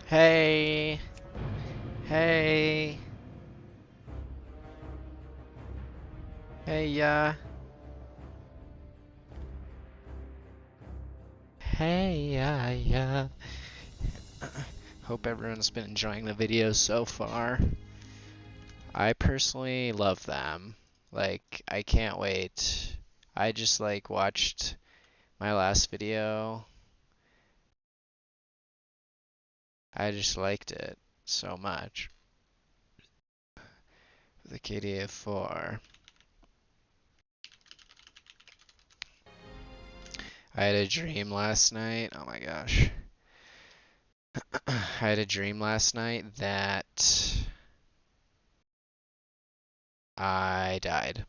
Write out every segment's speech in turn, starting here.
Hey, hey, hey, hey, yeah. Hope everyone's been enjoying the videos so far. I personally love them. Like, I can't wait. I just watched my last video. I just liked it so much. The KDA 4. I had a dream last night. Oh my gosh. I had a dream last night that I died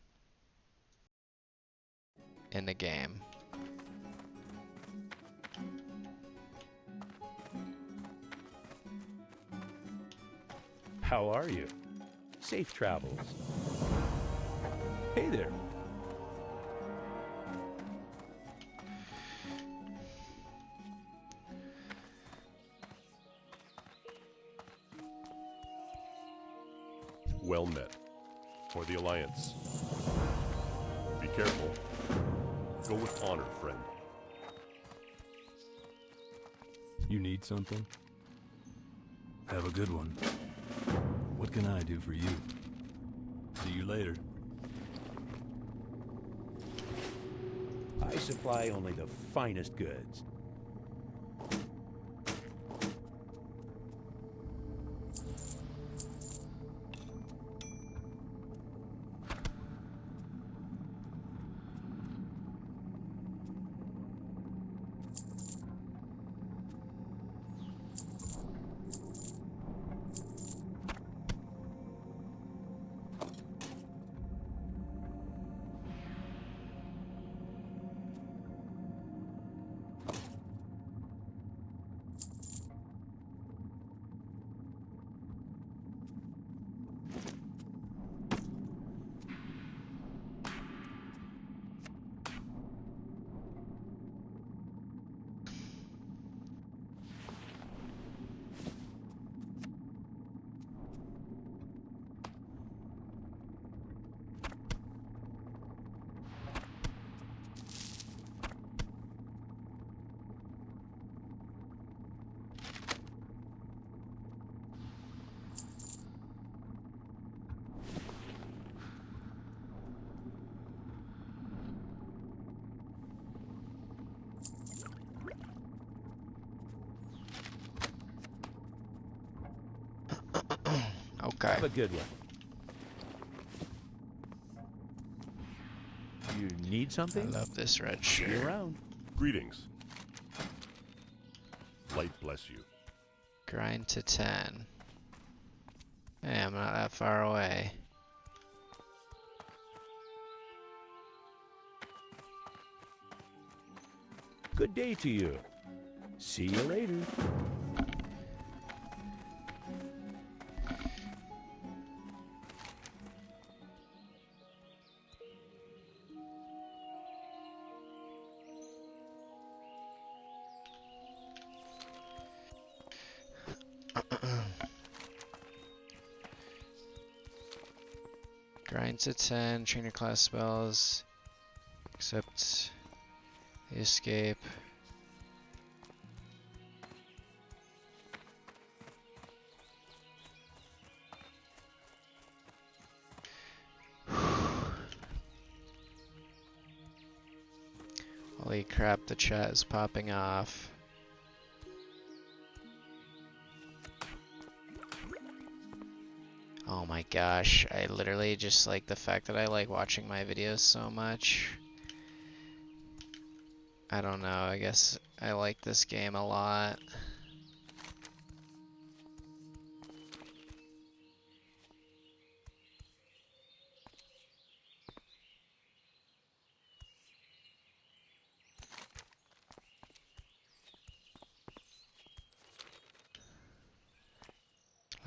in the game. How are you? Safe travels. Hey there. Well met. For the Alliance. Be careful. Go with honor, friend. You need something? Have a good one. What can I do for you? See you later. I supply only the finest goods. Okay. Have a good one. You need I something? love this red See you shirt. around. Greetings. Light bless you. Grind to 10. Hey, I'm not that far away. Good day to you. See you later. Grind to 10, trainer class spells, except the escape. Holy crap, the chat is popping off. Oh my gosh, I literally just like the fact that I like watching my videos so much. I don't know, I guess I like this game a lot.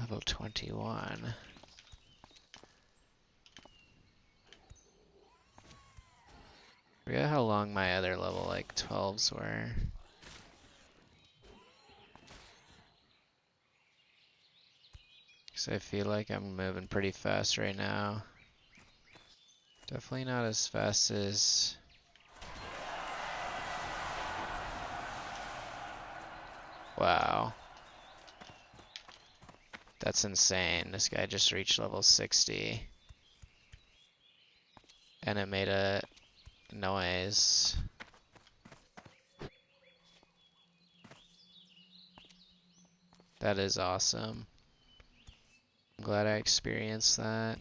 Level 21. I forget how long my other level 12s were. 'Cause I feel like I'm moving pretty fast right now. Definitely not as fast as... Wow. That's insane. This guy just reached level 60. And it made a noise. That is awesome. I'm glad I experienced that.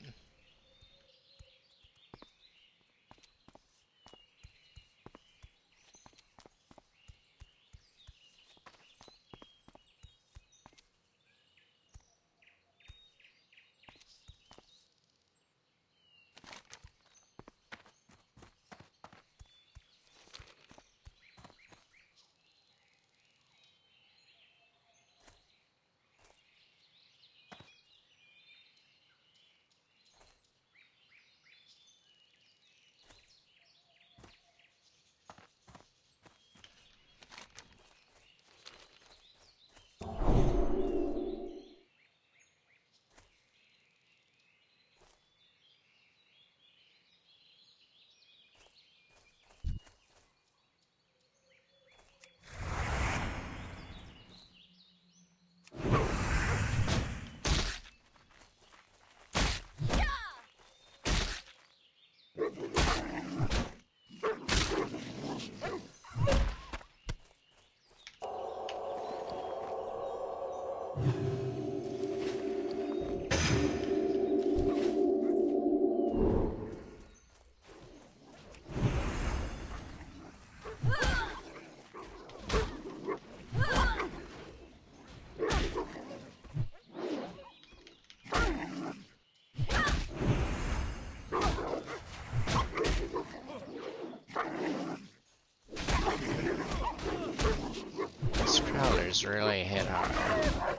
These prowlers really hit hard.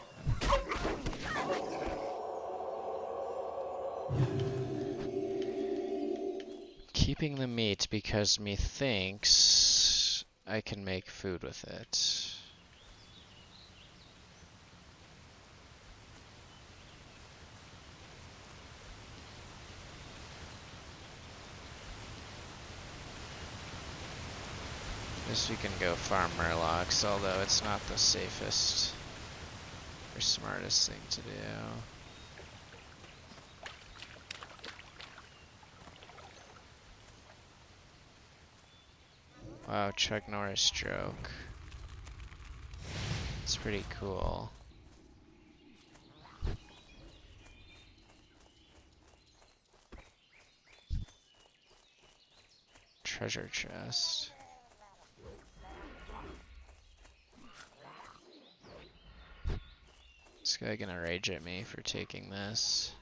Keeping the meat because methinks I can make food with it. Guess we can go farm murlocs, although it's not the safest or smartest thing to do. Wow, Chuck Norris joke. It's pretty cool. Treasure chest. This guy gonna rage at me for taking this.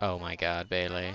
Oh my god, Bailey.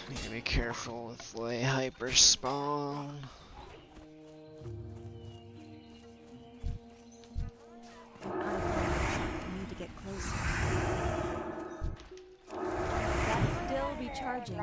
Need to be careful with lay hyper spawn. Need to get closer. That's still recharging.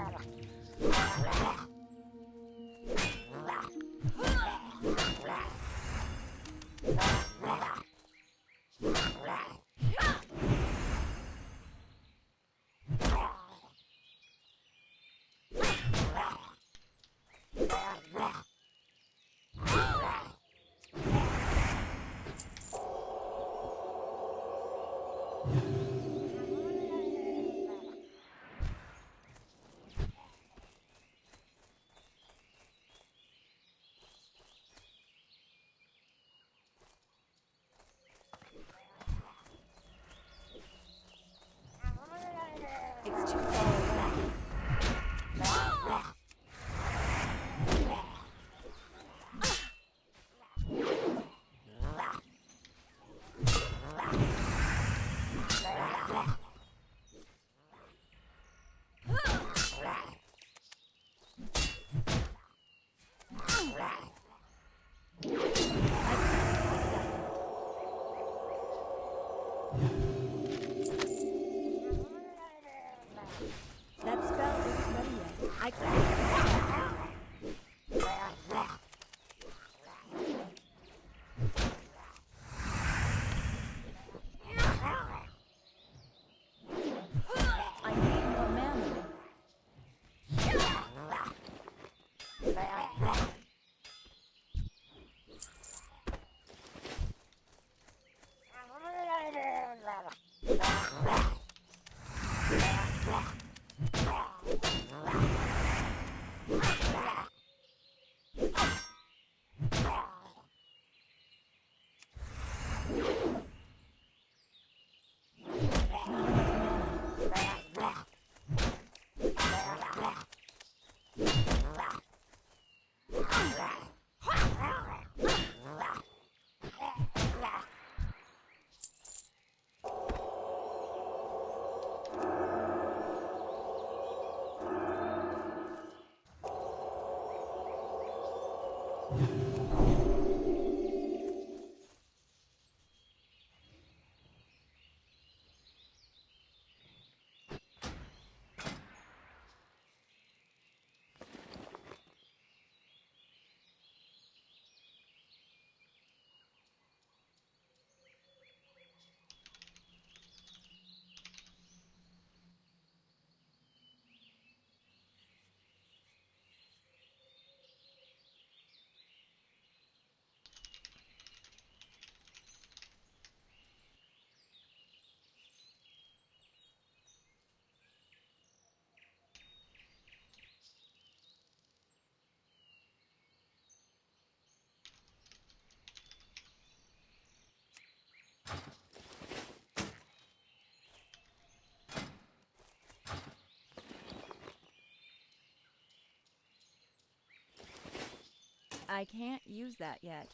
I can't use that yet.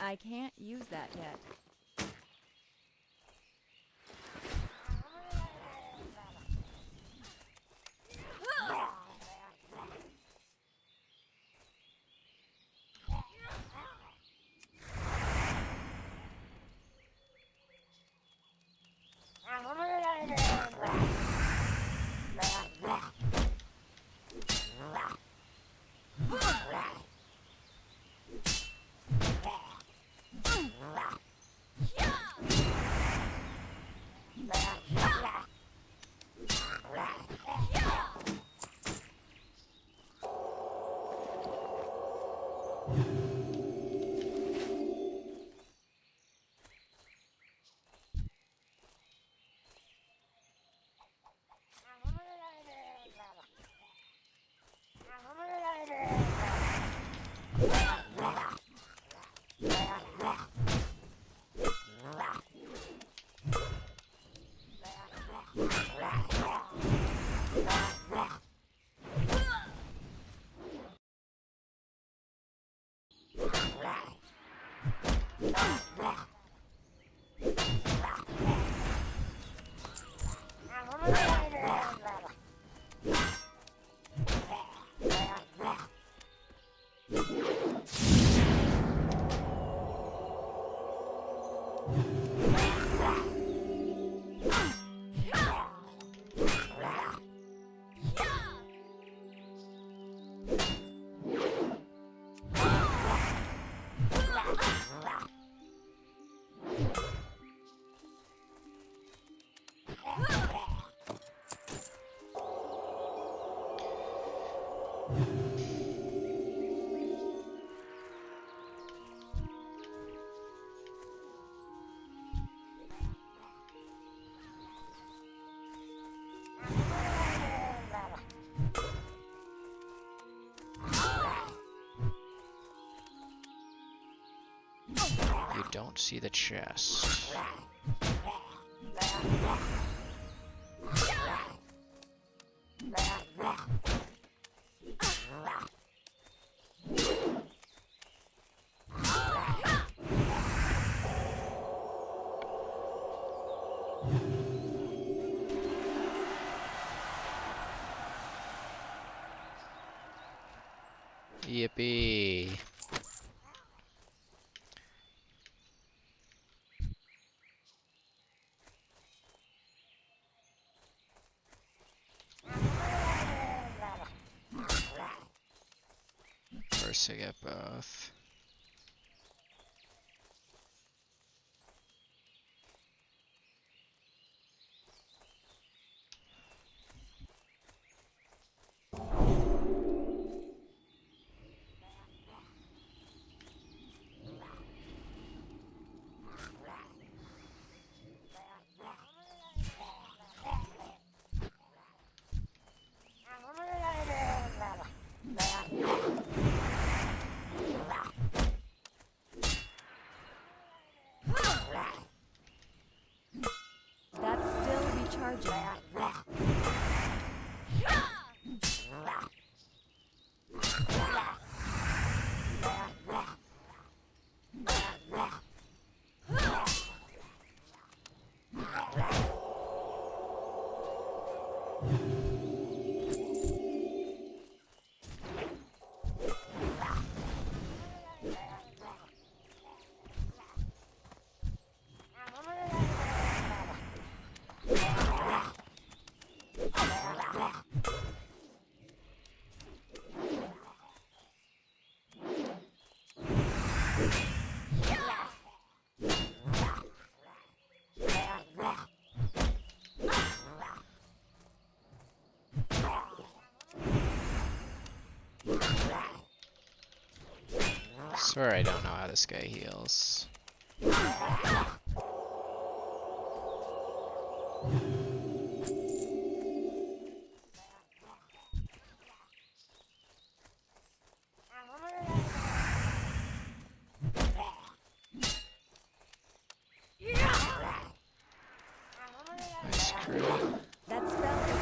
I can't use that yet. You don't see the chest. Yippee. First I get both. That's still recharging. Swear I don't know how this guy heals. Nice crit. That spell is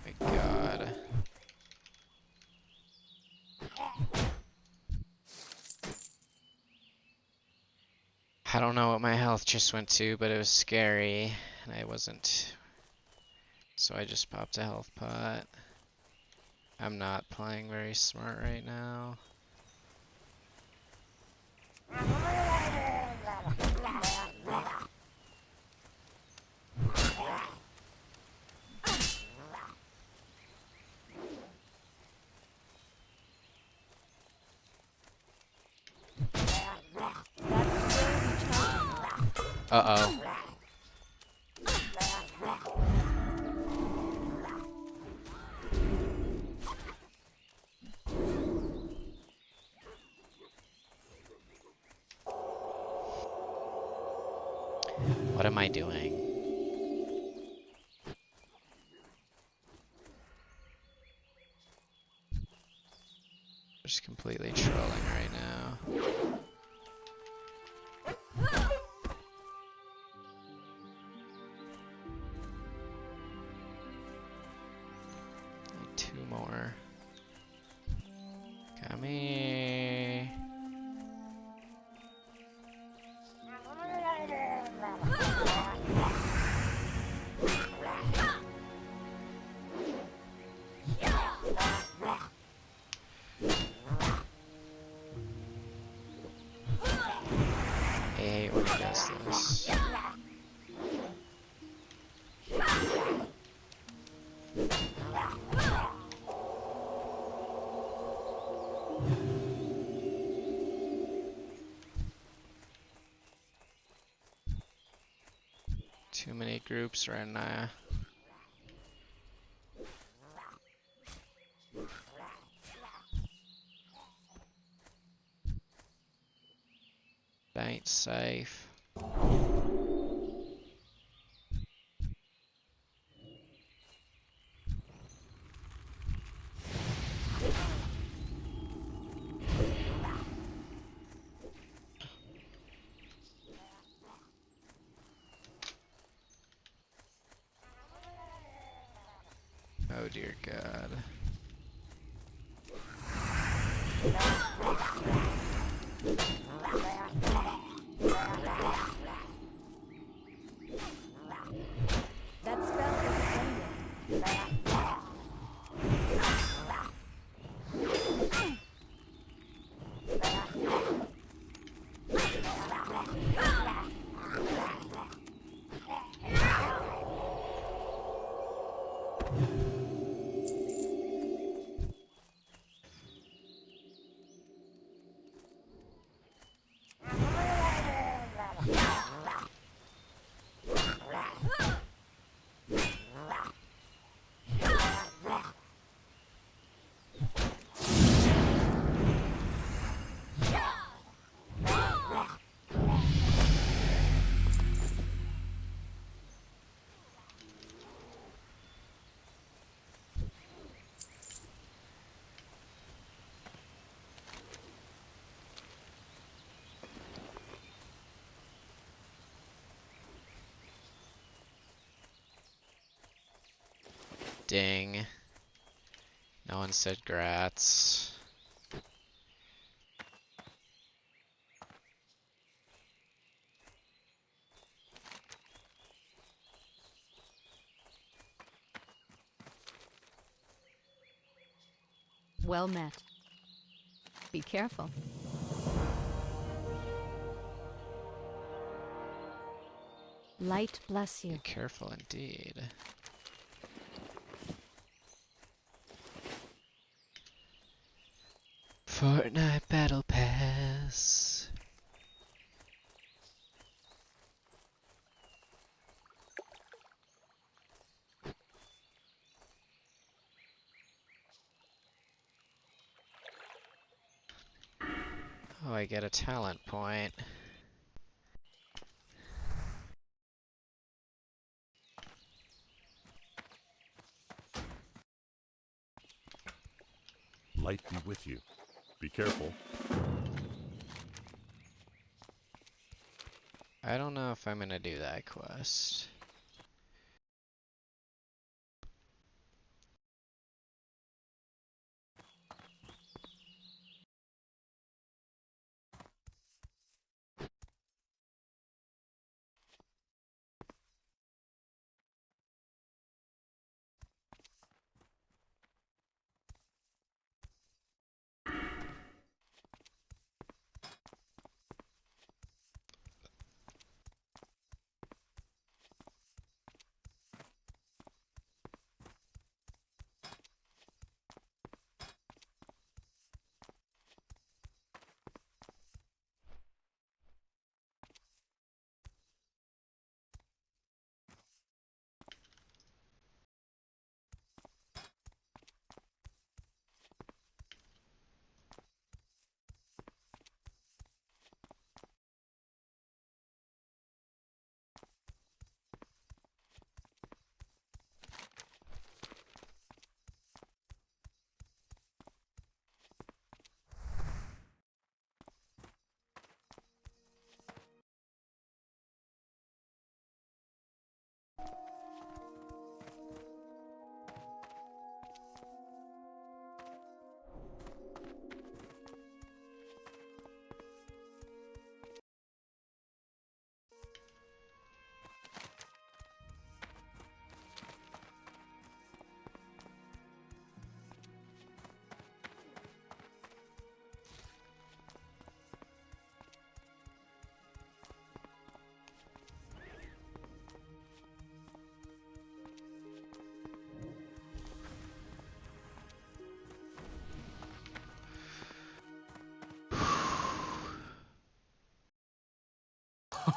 My God. I don't know what my health just went to, but it was scary, and I wasn't. So I just popped a health pot. I'm not playing very smart right now. Uh-oh. What am I doing? Just completely trolling right now. Need 2 more. Come here. I hate when he does this. Too many groups right now. That ain't safe. Oh dear God. that spell is offended. Ding. No one said grats. Well met. Be careful. Light bless you. Be careful indeed. Fortnite Battle Pass. Oh, I get a talent point. Light be with you. Be careful. I don't know if I'm gonna do that quest.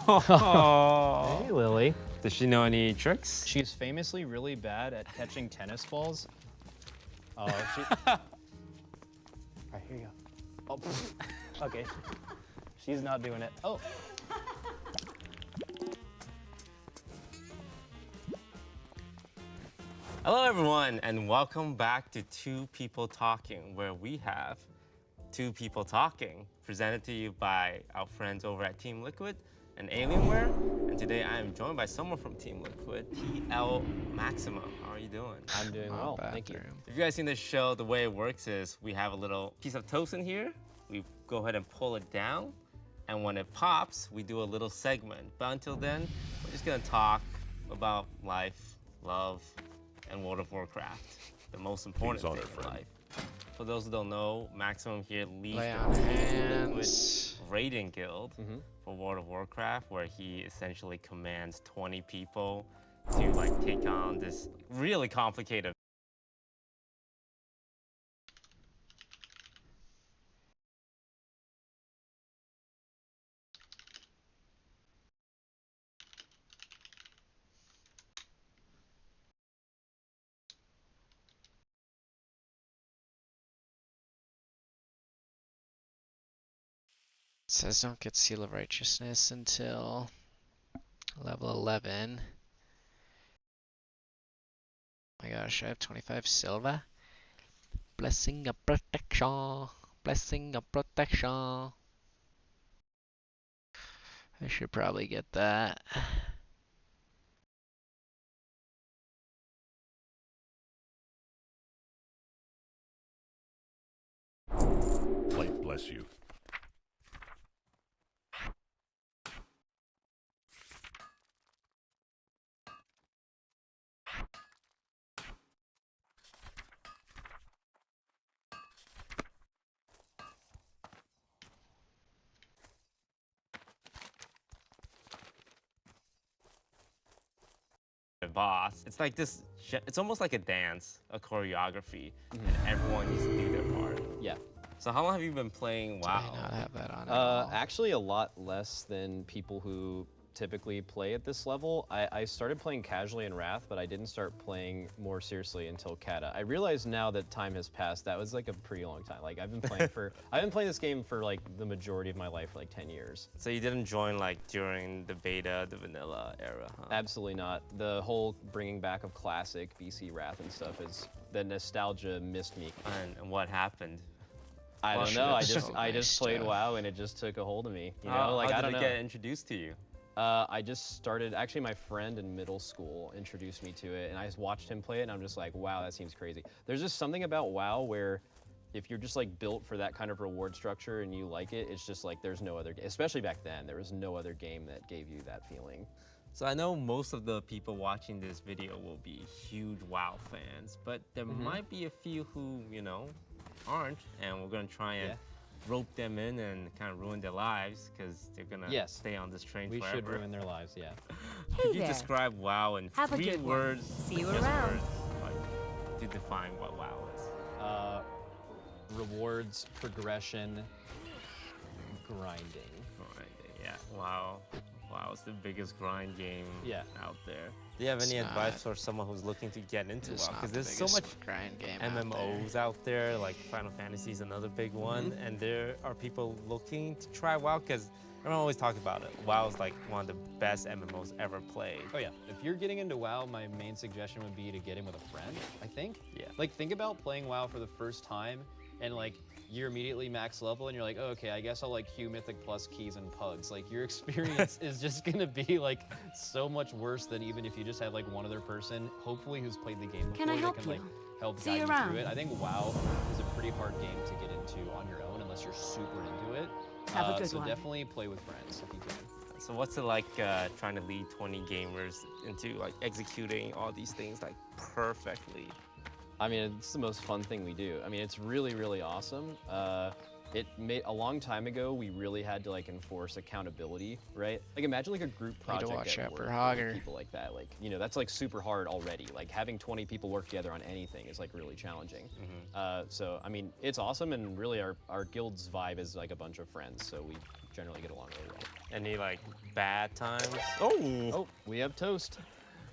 Hey, Lily. Does she know any tricks? She's famously really bad at catching tennis balls. Oh, she. Right, here you go. Oh, pfft. Okay. She's not doing it. Oh. Hello, everyone, and welcome back to Two People Talking, where we have Two People Talking, presented to you by our friends over at Team Liquid and Alienware. And today I am joined by someone from Team Liquid, TL Maximum. How are you doing? I'm doing Oh, well. Thank you. bathroom. If you guys seen this show, the way it works is we have a little piece of toast in here. We go ahead and pull it down. And when it pops, we do a little segment. But until then, we're just gonna talk about life, love, and World of Warcraft, the most important King's thing honor, in friend. life. For those who don't know, Maximum here leads Lay the on Team Liquid hands. Raiding Guild for World of Warcraft, where he essentially commands 20 people to like take on this really complicated. It says don't get Seal of Righteousness until level 11. Oh my gosh, I have 25 silver. Blessing of protection. Blessing of protection. I should probably get that. Light bless you. boss. It's like this. It's almost like a dance, a choreography, and everyone needs to do their part. Yeah. So how long have you been playing I WoW? not have that on at all. Actually, a lot less than people who typically play at this level. I started playing casually in Wrath, but I didn't start playing more seriously until Kata. I realize now that time has passed. That was like a pretty long time. Like I've been playing this game for like the majority of my life, for like 10 years. So you didn't join like during the beta, the vanilla era, huh? Absolutely not. The whole bringing back of classic BC Wrath and stuff is the nostalgia missed me. And what happened? I Well, don't know. I that's just so I just nice played stuff. WoW and it just took a hold of me. You know, How like I did don't it know. get introduced to you? I just started, actually my friend in middle school introduced me to it and I just watched him play it and I'm just like, wow, that seems crazy. There's just something about WoW where if you're just like built for that kind of reward structure and you like it, it's just like there's no other, especially back then, there was no other game that gave you that feeling. So I know most of the people watching this video will be huge WoW fans, but there might be a few who, you know, aren't, and we're gonna try and rope them in and kind of ruin their lives because they're gonna Yes. stay on this train We forever. should ruin their lives, yeah. Could you there. describe WoW in Have a 3 good one. words? See you just around. words, like, to define what WoW is. Rewards, progression, grinding. Grinding, yeah. WoW. WoW is the biggest grind game Yeah. out there. Do you have any It's advice not- for someone who's looking to get into It's WoW? not Because the there's so biggest much grind game out MMOs out there, like Final Fantasy is another big one, and there are people looking to try WoW because everyone always talks about it. WoW is like one of the best MMOs ever played. Oh yeah, if you're getting into WoW, my main suggestion would be to get in with a friend, I think. Yeah. Like think about playing WoW for the first time and like you're immediately max level and you're like, oh, okay, I guess I'll like queue Mythic plus keys and pugs. Like your experience is just gonna be like so much worse than even if you just have like one other person, hopefully who's played the game before Can I that help can like you? help See guide you you around. through it. I think WoW is a pretty hard game to get into on your own unless you're super into it. Have a good so one. definitely play with friends if you can. So what's it like trying to lead 20 gamers into like executing all these things like perfectly? I mean, it's the most fun thing we do. I mean, it's really, really awesome. It made a long time ago. We really had to like enforce accountability, right? Like imagine like a group Need to project watch at out for work Hogger. with people like that. Like you know, that's like super hard already. Like having 20 people work together on anything is like really challenging. So I mean, it's awesome, and really our guild's vibe is like a bunch of friends, so we generally get along really well. Any like bad times? Oh, Oh, we have toast.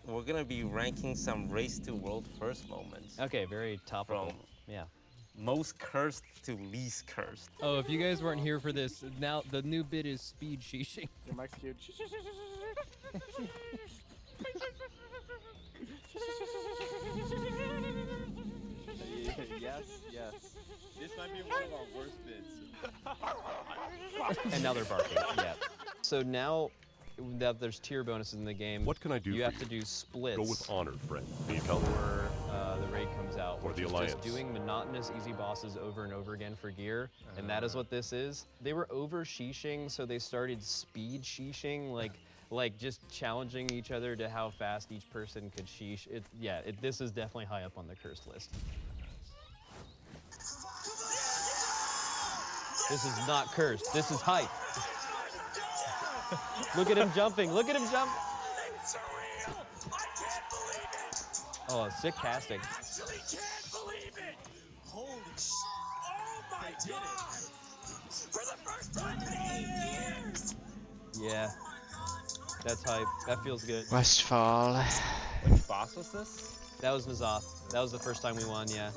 we're gonna be ranking some race to world first moments. Okay, very topical. From Yeah. most cursed to least cursed. Oh, if you guys weren't here for this, now the new bit is speed sheeshing. Your mic's huge. Yes, yes. This might be one of our worst bids. And now they're barking. Yeah. So now that there's tier bonuses in the game, What can I do you for have you? to do splits Go with honor, friend. Need help? before the raid comes out. Or which the is Alliance. just doing monotonous easy bosses over and over again for gear, and that is what this is. They were over sheeshing, so they started speed sheeshing, like just challenging each other to how fast each person could sheesh. This is definitely high up on the cursed list. This is not cursed. This is hype. Look at him jumping. Look at him jump. Oh, sick casting. Yeah. That's hype. That feels good. Westfall. Which boss was this? That was N'Zoth. That was the first time we won, yeah.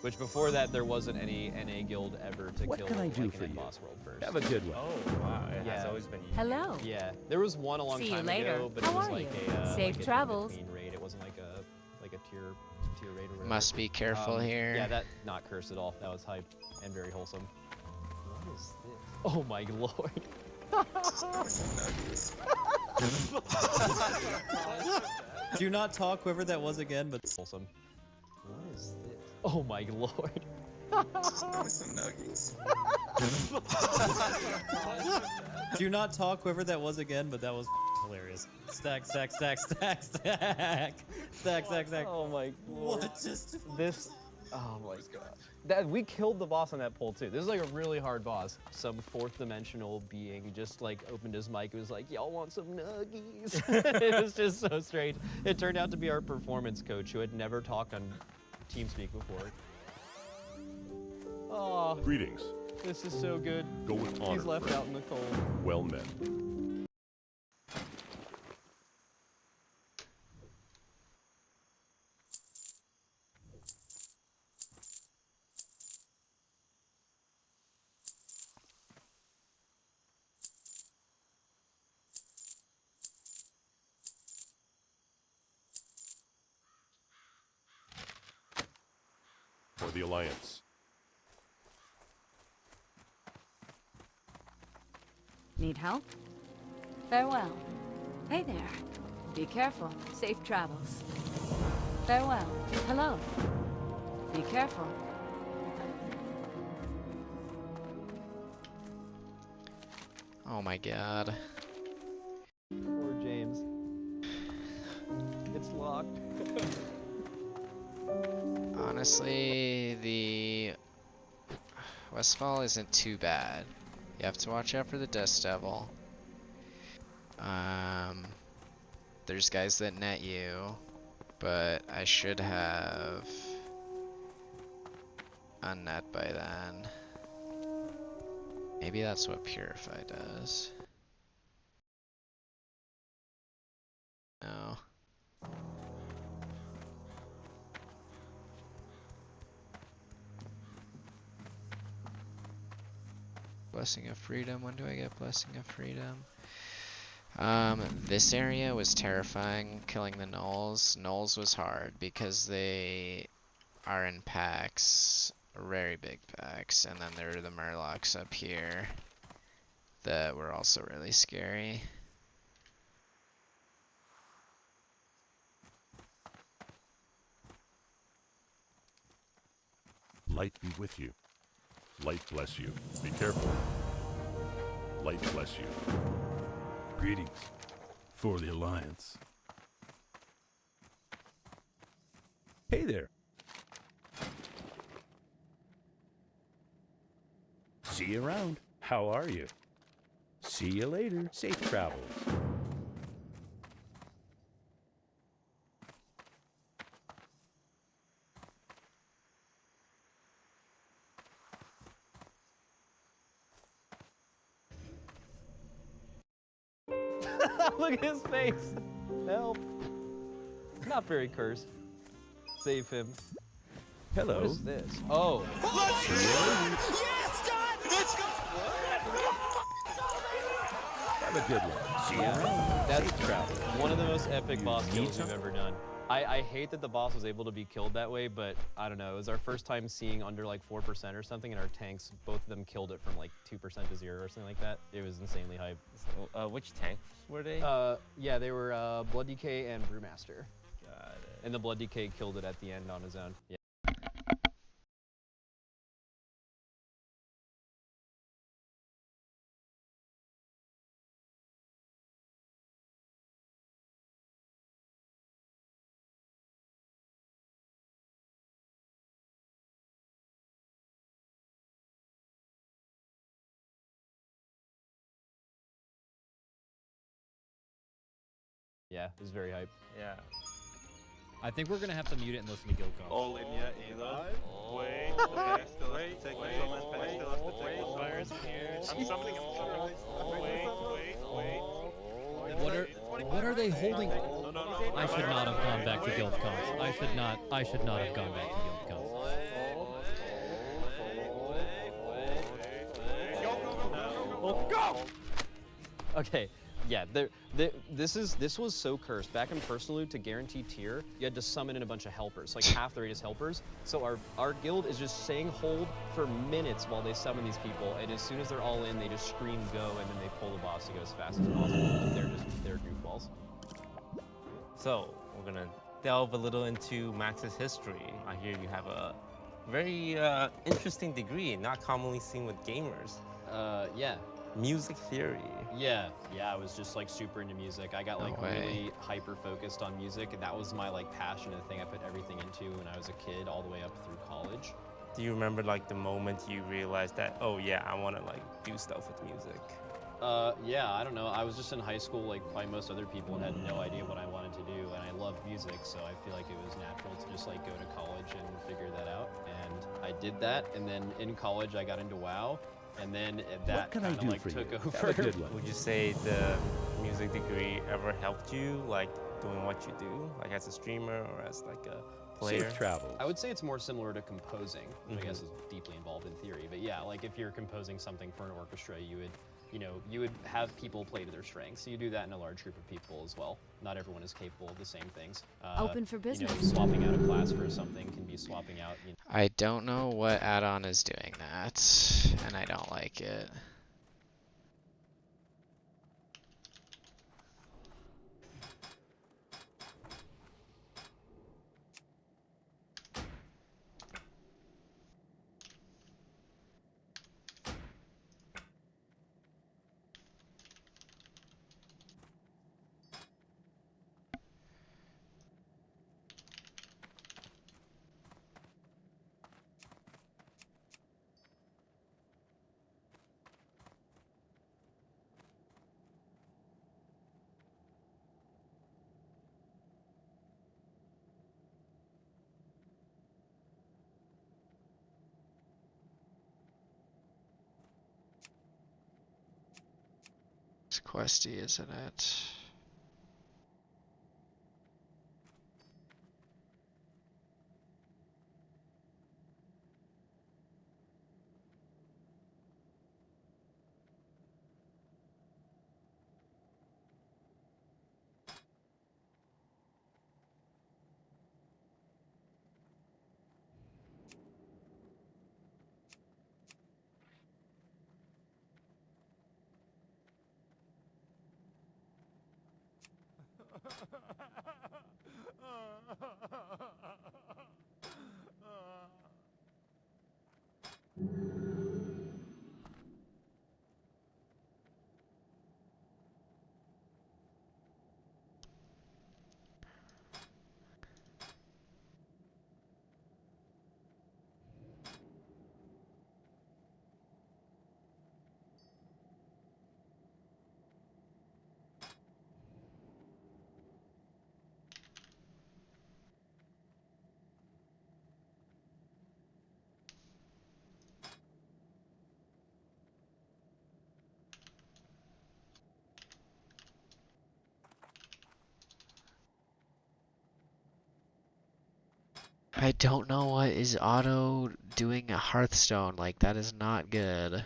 Which before that, there wasn't any NA guild ever to What kill can I do like for an you? boss world first. Have a good one. Oh wow, it has Yeah. always been you. Hello. Yeah, there was one a long See you time later. ago, but How it was are like you? a Safe like travels. an in-between raid. It wasn't like a tier raid or whatever. Must be careful here. Yeah, that not cursed at all. That was hype and very wholesome. What is this? Oh my lord. Do not talk whoever that was again, but Wholesome. What is this? Oh my lord. do not talk whoever that was again, but that was hilarious. Stack, stack, stack, stack, stack, stack, stack, stack. Oh my lord. What just? This Oh my god. We killed the boss on that poll too. This is like a really hard boss. Some fourth dimensional being just like opened his mic and was like, y'all want some nuggies? It was just so strange. It turned out to be our performance coach who had never talked on TeamSpeak before. Oh, Greetings. this is so good. Go with honor, He's left friend. out in the cold. Well met. For the Alliance. Need help? Farewell. Hey there. Be careful. Safe travels. Farewell. Hello. Be careful. Oh my god. Poor James. It's locked. Honestly, the Westfall isn't too bad. You have to watch out for the Dust Devil. There's guys that net you, but I should have unnet by then. Maybe that's what Purify does. No. Blessing of Freedom. When do I get Blessing of Freedom? This area was terrifying, killing the gnolls. Gnolls was hard because they are in packs, very big packs, and then there are the Murlocs up here that were also really scary. Light be with you. Light bless you. Be careful. Light bless you. Greetings. For the Alliance. Hey there. See you around. How are you? See you later. Safe travels. Look at his face. Help. Not very cursed. Save him. Hello. What is this? Oh. Have a good one. See you around. That's Safe travels. one of the most epic boss need kills we've something? ever done. I hate that the boss was able to be killed that way, but I don't know. It was our first time seeing under like 4% or something, and our tanks, both of them killed it from like 2% to 0 or something like that. It was insanely hype. So, which tanks were they? Yeah, they were Blood DK and Brewmaster. Got it. And the Blood DK killed it at the end on his own. Yeah. Yeah, it was very hype. Yeah. I think we're gonna have to mute it and listen to Guild Comp. All in yet either. Wait, okay, still have to take my summon, still have to take my fires here. I'm summoning him. Wait. What are they holding? I should not have gone back to Guild Comp. I should not have gone back to Guild Comp. Go! Okay, yeah, this was so cursed. Back in Personal Loot, to guarantee tier, you had to summon in a bunch of helpers, like half the radius helpers. So our guild is just saying hold for minutes while they summon these people, and as soon as they're all in, they just scream go, and then they pull the boss to go as fast as possible. But they're goofballs. So we're gonna delve a little into Max's history. I hear you have a very interesting degree, not commonly seen with gamers. Yeah. Music theory. Yeah, I was just like super into music. I got No like way. really hyper focused on music, and that was my like passion and the thing I put everything into when I was a kid, all the way up through college. Do you remember like the moment you realized that, oh yeah, I want to like do stuff with music? Yeah, I don't know. I was just in high school, like probably most other people, and had no idea what I wanted to do. And I loved music, so I feel like it was natural to just like go to college and figure that out. And I did that, and then in college I got into WoW, and then that can I kind of do like for took you? over. Have a good one. Would you say the music degree ever helped you like doing what you do, like as a streamer or as like a player? Safe travels. I would say it's more similar to composing, which I guess is deeply involved in theory. But yeah, like if you're composing something for an orchestra, you would have people play to their strengths. So you do that in a large group of people as well. Not everyone is capable of the same things. Open for business. Swapping out a class for something can be swapping out. I don't know what add-on is doing that, and I don't like it. It's questy, isn't it? I don't know what is auto doing a Hearthstone. Like, that is not good.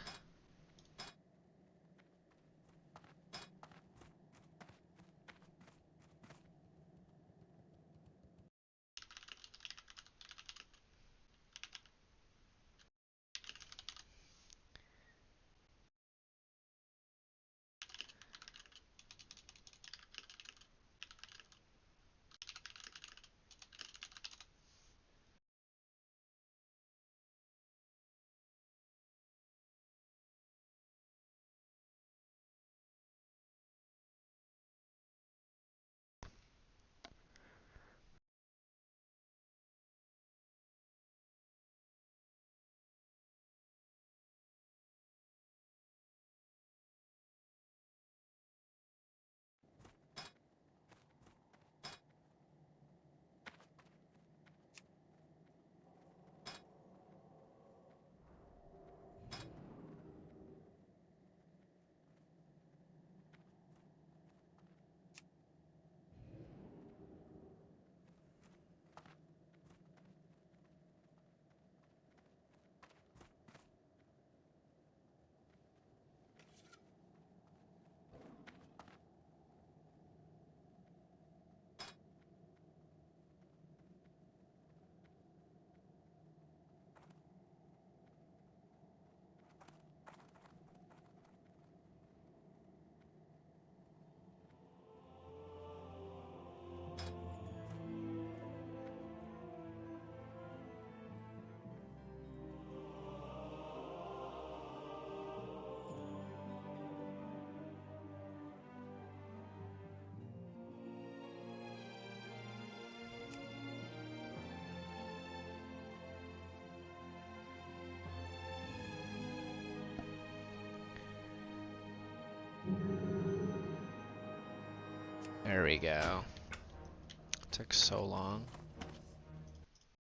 we go. Took so long.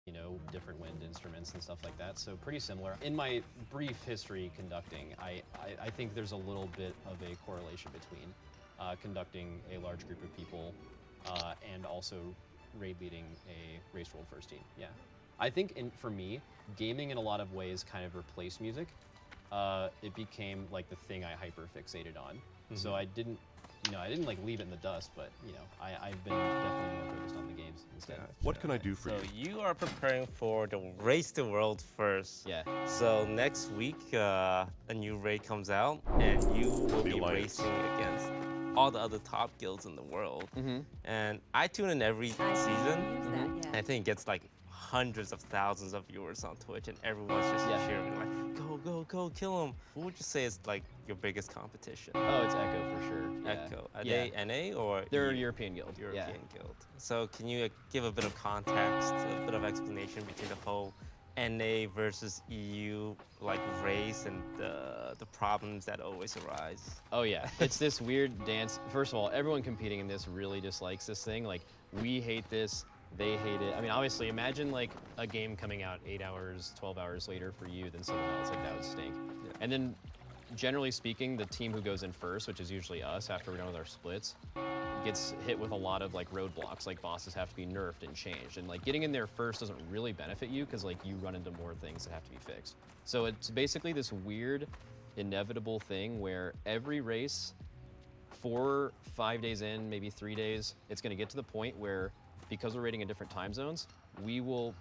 You know, different wind instruments and stuff like that. So pretty similar. In my brief history conducting, I think there's a little bit of a correlation between conducting a large group of people and also raid leading a race rolled first team. Yeah. I think for me, gaming in a lot of ways kind of replaced music. It became like the thing I hyper fixated on. So I didn't like leave it in the dust, but I've been definitely more focused on the games instead. What can I do for So you? you are preparing for the Race the World first. Yeah. So next week, a new raid comes out, and you will The be Alliance. racing against all the other top guilds in the world. And I tune in every I season. can't use that yet. I think it gets like hundreds of thousands of viewers on Twitch, and everyone's just Yeah. cheering like, go, kill him. Who would you say is like your biggest competition? Oh, it's Echo for sure. Yeah. Echo. Are Yeah. they NA or They're a EU? European guild. European guild. So can you give a bit of context, a bit of explanation between the whole NA versus EU like race and the problems that always arise? Oh yeah, it's this weird dance. First of all, everyone competing in this really dislikes this thing. Like, we hate this, they hate it. I mean, obviously, imagine like a game coming out 8 hours, 12 hours later for you than someone else. Like, that would stink. And then, generally speaking, the team who goes in first, which is usually us after we're done with our splits, gets hit with a lot of like roadblocks. Like, bosses have to be nerfed and changed, and like getting in there first doesn't really benefit you because like you run into more things that have to be fixed. So it's basically this weird, inevitable thing where every race, 4, 5 days in, maybe 3 days, it's going to get to the point where, because we're raiding in different time zones, we will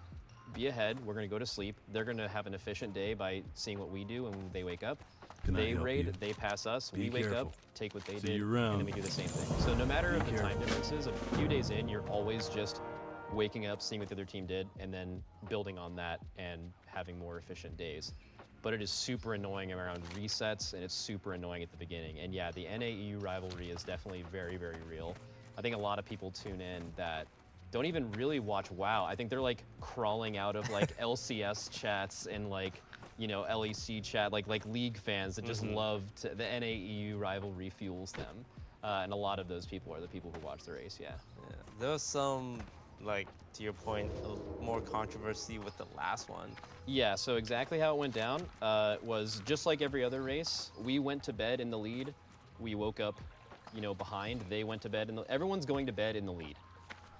be ahead. We're going to go to sleep. They're going to have an efficient day by seeing what we do, and when they wake up, Can I they help raid, you? they pass us, Be we wake careful. up, take what they See did, you and around. then we do the same thing. So no matter Be of the time careful. differences, a few days in, you're always just waking up, seeing what the other team did, and then building on that and having more efficient days. But it is super annoying around resets, and it's super annoying at the beginning. And yeah, the NA-EU rivalry is definitely very, very real. I think a lot of people tune in that don't even really watch WoW. I think they're like crawling out of like LCS chats and like, LEC chat, like League fans that just love the NA-EU rivalry fuels them. And a lot of those people are the people who watch the race, yeah. Yeah. There was some, like, to your point, more controversy with the last one. Yeah, so exactly how it went down was just like every other race. We went to bed in the lead. We woke up, behind. They went to bed. Everyone's going to bed in the lead.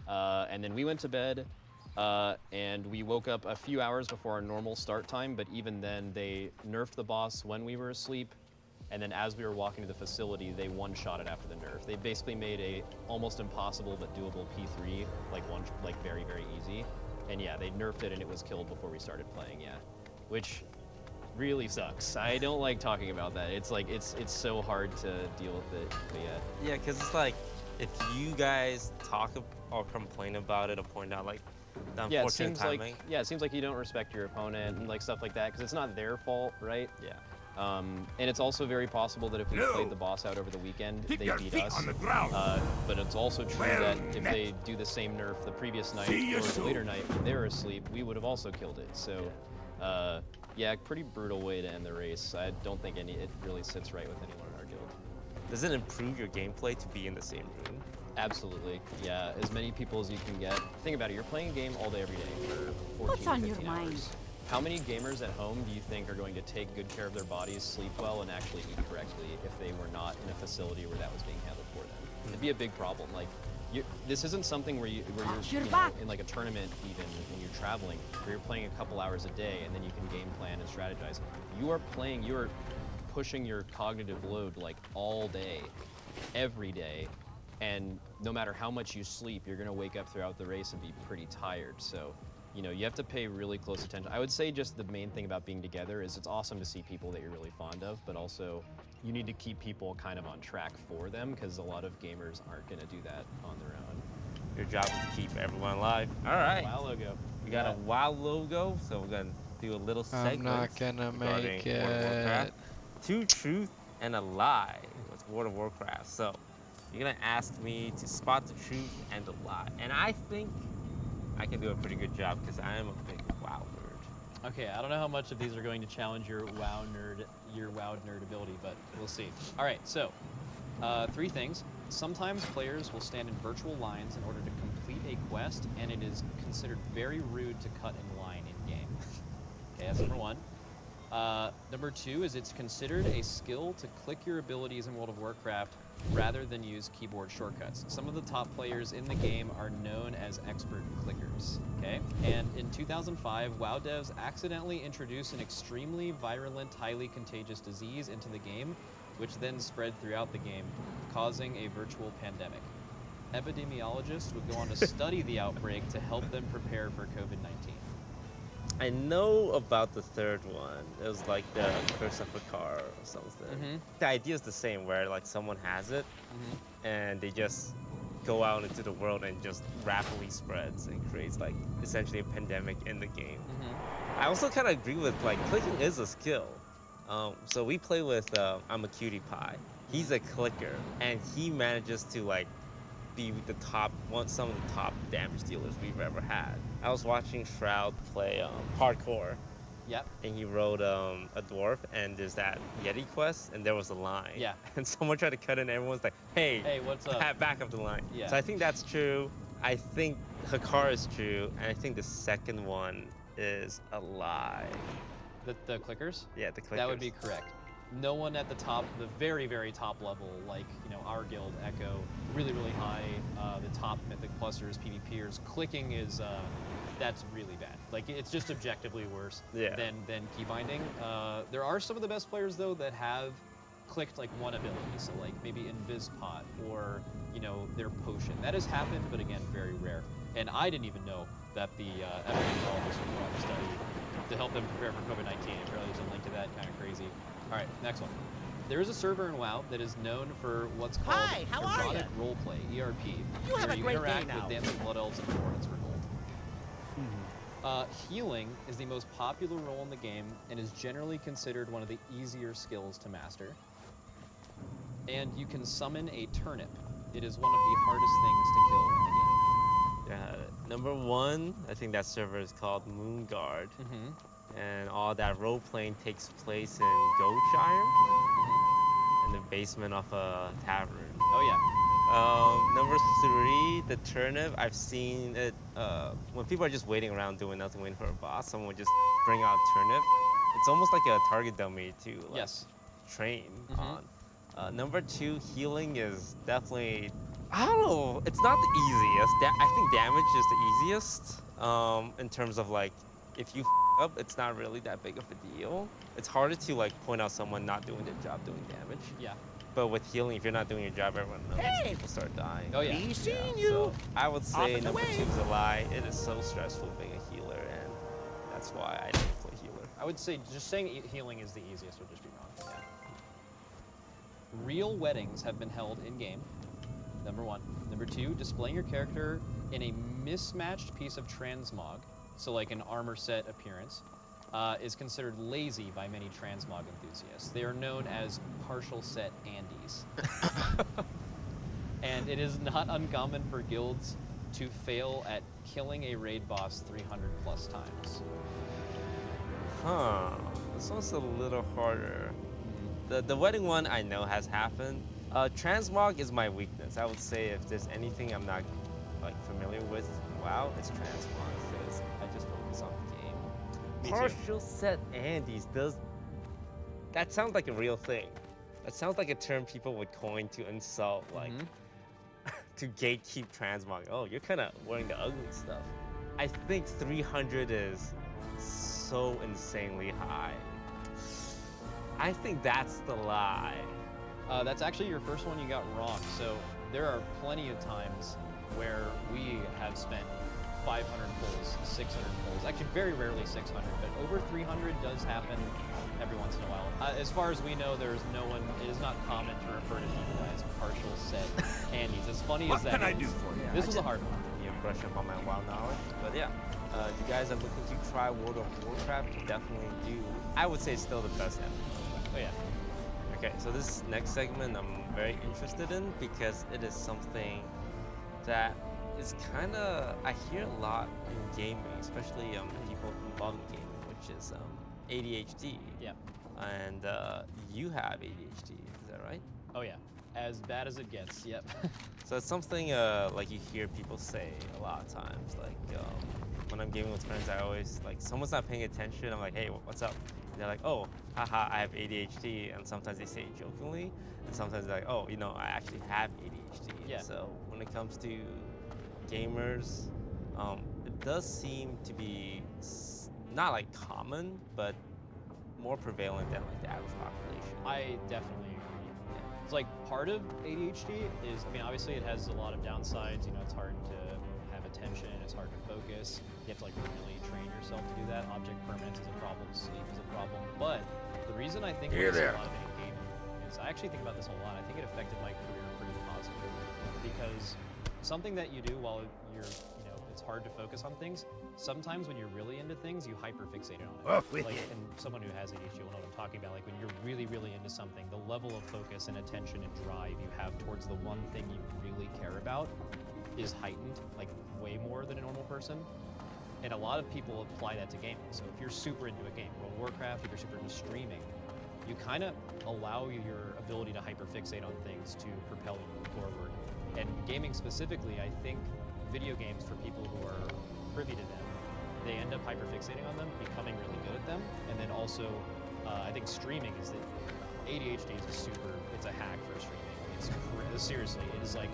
And then we went to bed, and we woke up a few hours before our normal start time, but even then they nerfed the boss when we were asleep, and then as we were walking to the facility, they one-shot it after the nerf. They basically made a almost impossible but doable P3, like very, very easy. And yeah, they nerfed it and it was killed before we started playing, yeah. Which really sucks. I don't like talking about that. It's like, it's so hard to deal with it, but yeah. Yeah, because it's like, if you guys talk or complain about it or point out like the Yeah, it unfortunate seems timing. it seems like you don't respect your opponent and like stuff like that because it's not their fault, right? Yeah. And it's also very possible that if we played the boss out over the weekend, they beat us. But it's also true that if they do the same nerf the previous night or the later night when they were asleep, we would have also killed it. So, yeah, pretty brutal way to end the race. I don't think it really sits right with anyone in our guild. Does it improve your gameplay to be in the same room? Absolutely, yeah. As many people as you can get. Think about it, you're playing a game all day, every day for 14 What's on to your 15 mind? hours. How many gamers at home do you think are going to take good care of their bodies, sleep well, and actually eat correctly if they were not in a facility where that was being handled for them? It'd be a big problem. Like, this isn't something where you're in like a tournament even when you're traveling, where you're playing a couple hours a day and then you can game plan and strategize. You are pushing your cognitive load like all day, every day, and no matter how much you sleep, you're gonna wake up throughout the race and be pretty tired. So, you have to pay really close attention. I would say just the main thing about being together is it's awesome to see people that you're really fond of, but also you need to keep people kind of on track for them because a lot of gamers aren't gonna do that on their own. Your job is to keep everyone alive. All right. WoW logo. We got a WoW logo, so we're gonna do a little segment. I'm not gonna regarding make World of Warcraft. it. 2 truth and a lie with World of Warcraft. So you're gonna ask me to spot the truth and the lie, and I think I can do a pretty good job because I am a big WoW nerd. Okay, I don't know how much of these are going to challenge your WoW nerd ability, but we'll see. All right, so 3 things. Sometimes players will stand in virtual lines in order to complete a quest, and it is considered very rude to cut in line in game. Okay, that's number one. Number two is it's considered a skill to click your abilities in World of Warcraft rather than use keyboard shortcuts. Some of the top players in the game are known as expert clickers, okay? And in 2005, WoW devs accidentally introduced an extremely virulent, highly contagious disease into the game, which then spread throughout the game, causing a virtual pandemic. Epidemiologists would go on to study the outbreak to help them prepare for COVID-19. I know about the third one. It was like the Curse of Fakar or something. The idea is the same, where like someone has it, and they just go out into the world and just rapidly spreads and creates like essentially a pandemic in the game. I also kind of agree with like clicking is a skill. So we play with I'm a Cutie Pie. He's a clicker, and he manages to like be the top some of the top damage dealers we've ever had. I was watching Shroud play hardcore. Yep. And he rode a dwarf, and there's that Yeti quest, and there was a line. Yeah. And someone tried to cut in, and everyone's like, hey, what's up? Back up the line. Yeah. So I think that's true. I think Hakar is true, and I think the second one is a lie. The clickers? Yeah, the clickers. That would be correct. No one at the top, the very, very top level, like, you know, our guild, Echo, really, really high, the top Mythic Plusers, PvPers, clicking is, that's really bad. Like, it's just objectively worse than key binding. There are some of the best players, though, that have clicked, like, one ability, so, like, maybe Invis Pot or, you know, their potion. That has happened, but again, very rare. And I didn't even know that the epidemiologists would go on to study to help them prepare for COVID-19. Apparently there's a link to that, kind of crazy. All right, next one. There is a server in WoW that is known for what's called erotic roleplay, ERP, where you interact with dancing blood elves and hornets for gold. Healing is the most popular role in the game and is generally considered one of the easier skills to master. And you can summon a turnip. It is one of the hardest things to kill in the game. Yeah, number one, I think that server is called Moonguard. And all that role playing takes place in Goldshire, in the basement of a tavern. Oh yeah. Number three, the turnip. I've seen it when people are just waiting around doing nothing, waiting for a boss. Someone would just bring out a turnip. It's almost like a target dummy to like, train on. Number two, healing is definitely, I don't know, it's not the easiest. I think damage is the easiest in terms of like, if you up, it's not really that big of a deal. It's harder to like point out someone not doing their job doing damage. Yeah. But with healing, if you're not doing your job, everyone knows. People start dying. Oh yeah. Be seeing you. So I would say number two is a lie. It is so stressful being a healer, and that's why I didn't play healer. I would say just saying healing is the easiest would just be wrong. Yeah. Real weddings have been held in game. Number one. Number two, displaying your character in a mismatched piece of transmog, so like an armor set appearance, is considered lazy by many transmog enthusiasts. They are known as partial set Andes. And it is not uncommon for guilds to fail at killing a raid boss 300 plus times. Huh, this one's a little harder. The wedding one I know has happened. Transmog is my weakness. I would say if there's anything I'm not like familiar with, wow, it's transmog, because I just focus on the game. Me Partial set Andes that sounds like a real thing. That sounds like a term people would coin to insult, like, to gatekeep transmog. Oh, you're kind of wearing the ugly stuff. I think 300 is so insanely high. I think that's the lie. That's actually your first one you got wrong. So there are plenty of times where we have spent 500 pulls, 600 pulls, actually very rarely 600, but over 300 does happen every once in a while. As far as we know, there's no one, it is not common to refer to people as partial set Andes. As funny as that is. What can I do for you? This was a hard one. You brush up on my WoW knowledge. But yeah, if you guys are looking to try World of Warcraft, you definitely do. I would say it's still the best ever. Oh yeah. Okay, so this next segment I'm very interested in because it is something that is kind of, I hear a lot in gaming, especially people involved in gaming, which is ADHD. Yeah. And you have ADHD, is that right? Oh yeah. As bad as it gets. Yep. So it's something like you hear people say a lot of times. Like when I'm gaming with friends, I always like someone's not paying attention. I'm like, hey, what's up? And they're like, oh, haha, I have ADHD. And sometimes they say it jokingly, and sometimes they're like, oh, I actually have ADHD. Yeah. So when it comes to gamers, it does seem to be not like common, but more prevalent than like the average population. I definitely agree. It's like part of ADHD is, I mean, obviously it has a lot of downsides. It's hard to have attention, it's hard to focus. You have to like really train yourself to do that. Object permanence is a problem, sleep is a problem. But the reason I think there's a lot of it in gaming is I actually think about this a lot. I think it affected my career pretty positively because something that you do while you're, it's hard to focus on things. Sometimes when you're really into things, you hyperfixate on it. Like, and someone who has ADHD will know what I'm talking about. Like when you're really, really into something, the level of focus and attention and drive you have towards the one thing you really care about is heightened, like way more than a normal person. And a lot of people apply that to gaming. So if you're super into a game, World of Warcraft, if you're super into streaming, you kind of allow your ability to hyperfixate on things to propel you forward. And gaming specifically, I think video games for people who are privy to them, they end up hyperfixating on them, becoming really good at them. And then also, I think streaming is that ADHD is it's a hack for streaming. Seriously, it is like,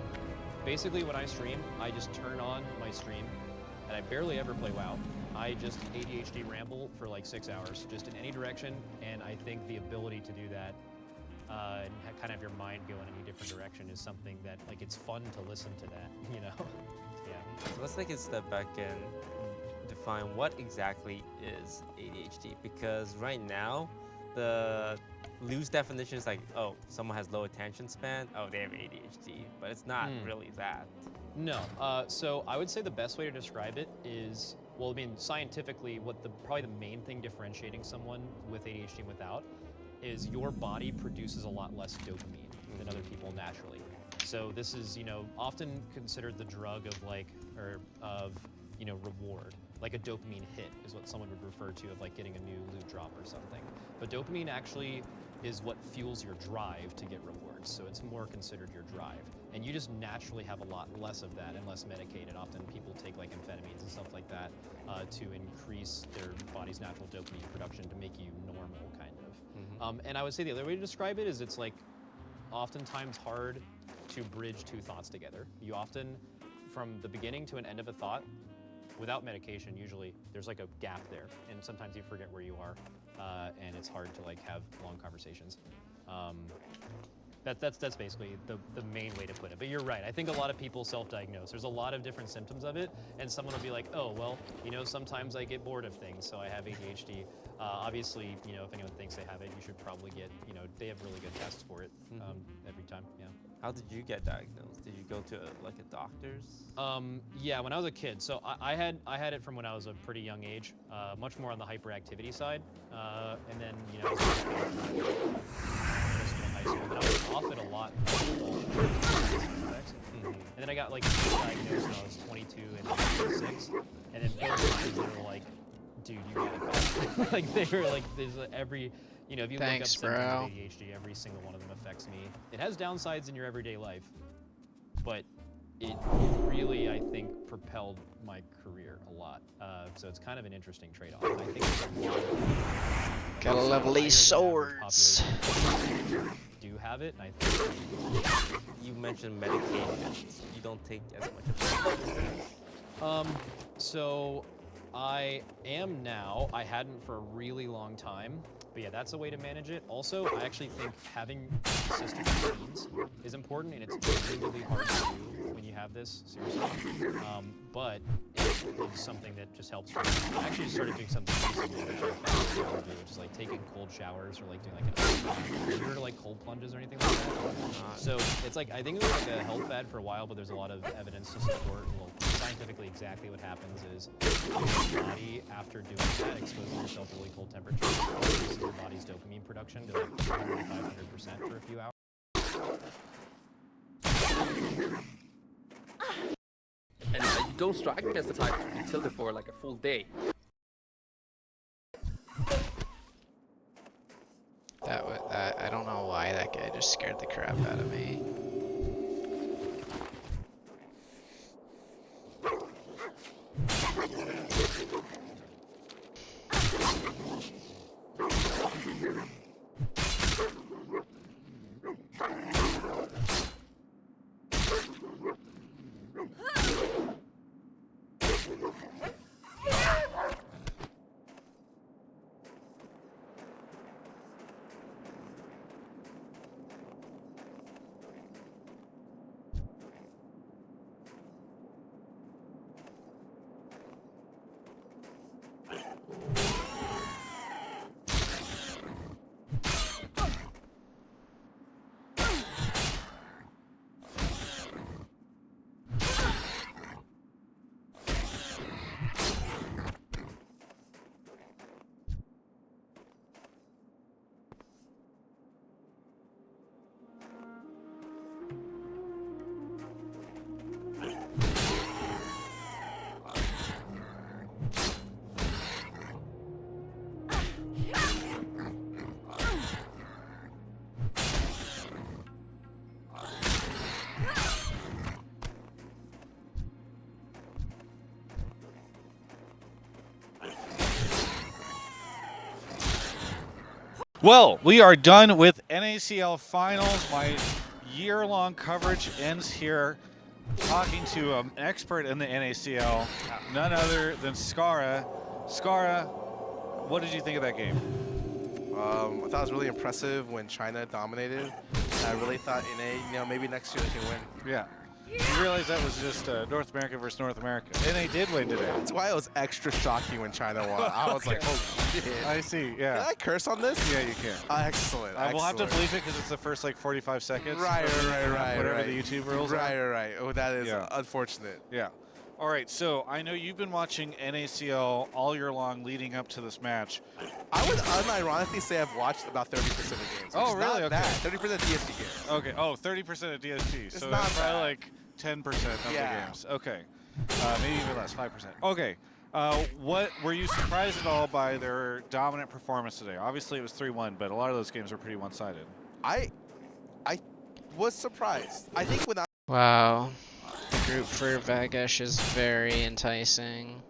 basically when I stream, I just turn on my stream and I barely ever play WoW. I just ADHD ramble for like 6 hours, just in any direction. And I think the ability to do that and kind of have your mind go in any different direction is something that, like, it's fun to listen to that, Yeah. So let's take a step back and define what exactly is ADHD, because right now the loose definition is like, oh, someone has low attention span, oh, they have ADHD, but it's not really that. No, so I would say the best way to describe it is, well, I mean, scientifically, probably the main thing differentiating someone with ADHD and without is your body produces a lot less dopamine than other people naturally. So this is, often considered the drug of reward. Like a dopamine hit is what someone would refer to of like getting a new loot drop or something. But dopamine actually is what fuels your drive to get rewards. So it's more considered your drive. And you just naturally have a lot less of that and less medicated. Often people take like amphetamines and stuff like that to increase their body's natural dopamine production to make you normal, kind of. And I would say the other way to describe it is it's like oftentimes hard to bridge two thoughts together. You often, from the beginning to an end of a thought, without medication, usually there's like a gap there, and sometimes you forget where you are, and it's hard to like have long conversations. That's basically the main way to put it. But you're right. I think a lot of people self-diagnose. There's a lot of different symptoms of it, and someone will be like, oh, well, sometimes I get bored of things, so I have ADHD. Obviously, if anyone thinks they have it, you should probably get, they have really good tests for it every time, yeah. How did you get diagnosed? Did you go to like a doctor's? Yeah, when I was a kid. So I had it from when I was a pretty young age, much more on the hyperactivity side, and then I was in high school, and I was off it a lot. And then I got like diagnosed when I was 22 and 26, and then both times they were like, dude, you got it bad. Like they were like, there's every. If you Thanks, look up symptoms bro. of ADHD, every single one of them affects me. It has downsides in your everyday life, but it really, I think, propelled my career a lot. So it's kind of an interesting trade-off. I think there's a lot of Gotta level these swords. Do have it, and I think You mentioned medications. You don't take as much of it. So I am now. I hadn't for a really long time. But yeah, that's a way to manage it. Also, I actually think having consistent routines is important, and it's really hard to do when you have this, seriously. But it's something that just helps. I actually started doing something recently, which I found which is like taking cold showers or like doing like have you heard of like cold plunges or anything like that? So it's like, I think it was like a health fad for a while, but there's a lot of evidence to support. Well, scientifically, exactly what happens is your body, after doing that, exposing yourself to really cold temperatures, increases your body's dopamine production to like 500% for a few hours. And you don't strike me as the type to be tilted for like a full day. I don't know why that guy just just scared the crap out of me. Well, we are done with NACL Finals. My year-long coverage ends here. Talking to an expert in the NACL, none other than Skara. Skara, what did you think of that game? I thought it was really impressive when China dominated. I really thought NA, maybe next year they can win. Yeah. You realize that was just North America versus North America. And they did win today. That's why it was extra shocking when China won. I was like, oh shit. I see, yeah. Can I curse on this? Yeah, you can. Excellent. We'll have to bleep it because it's the first like 45 seconds. Right. Whatever the YouTube rules are. Right. Oh, that is unfortunate. Yeah. All right, so I know you've been watching NACL all year long leading up to this match. I would unironically say I've watched about 30% of games. Oh, really? Not Okay. bad. 30% of DSG games. Okay. Oh, 30% of DSG. It's So not that's probably bad. like 10% of the Yeah. games. Okay. Maybe even less, 5%. Okay. What were you surprised at all by their dominant performance today? Obviously, it was 3-1, but a lot of those games were pretty one-sided. I was surprised. I think without Wow. The group for Vagesh is very enticing.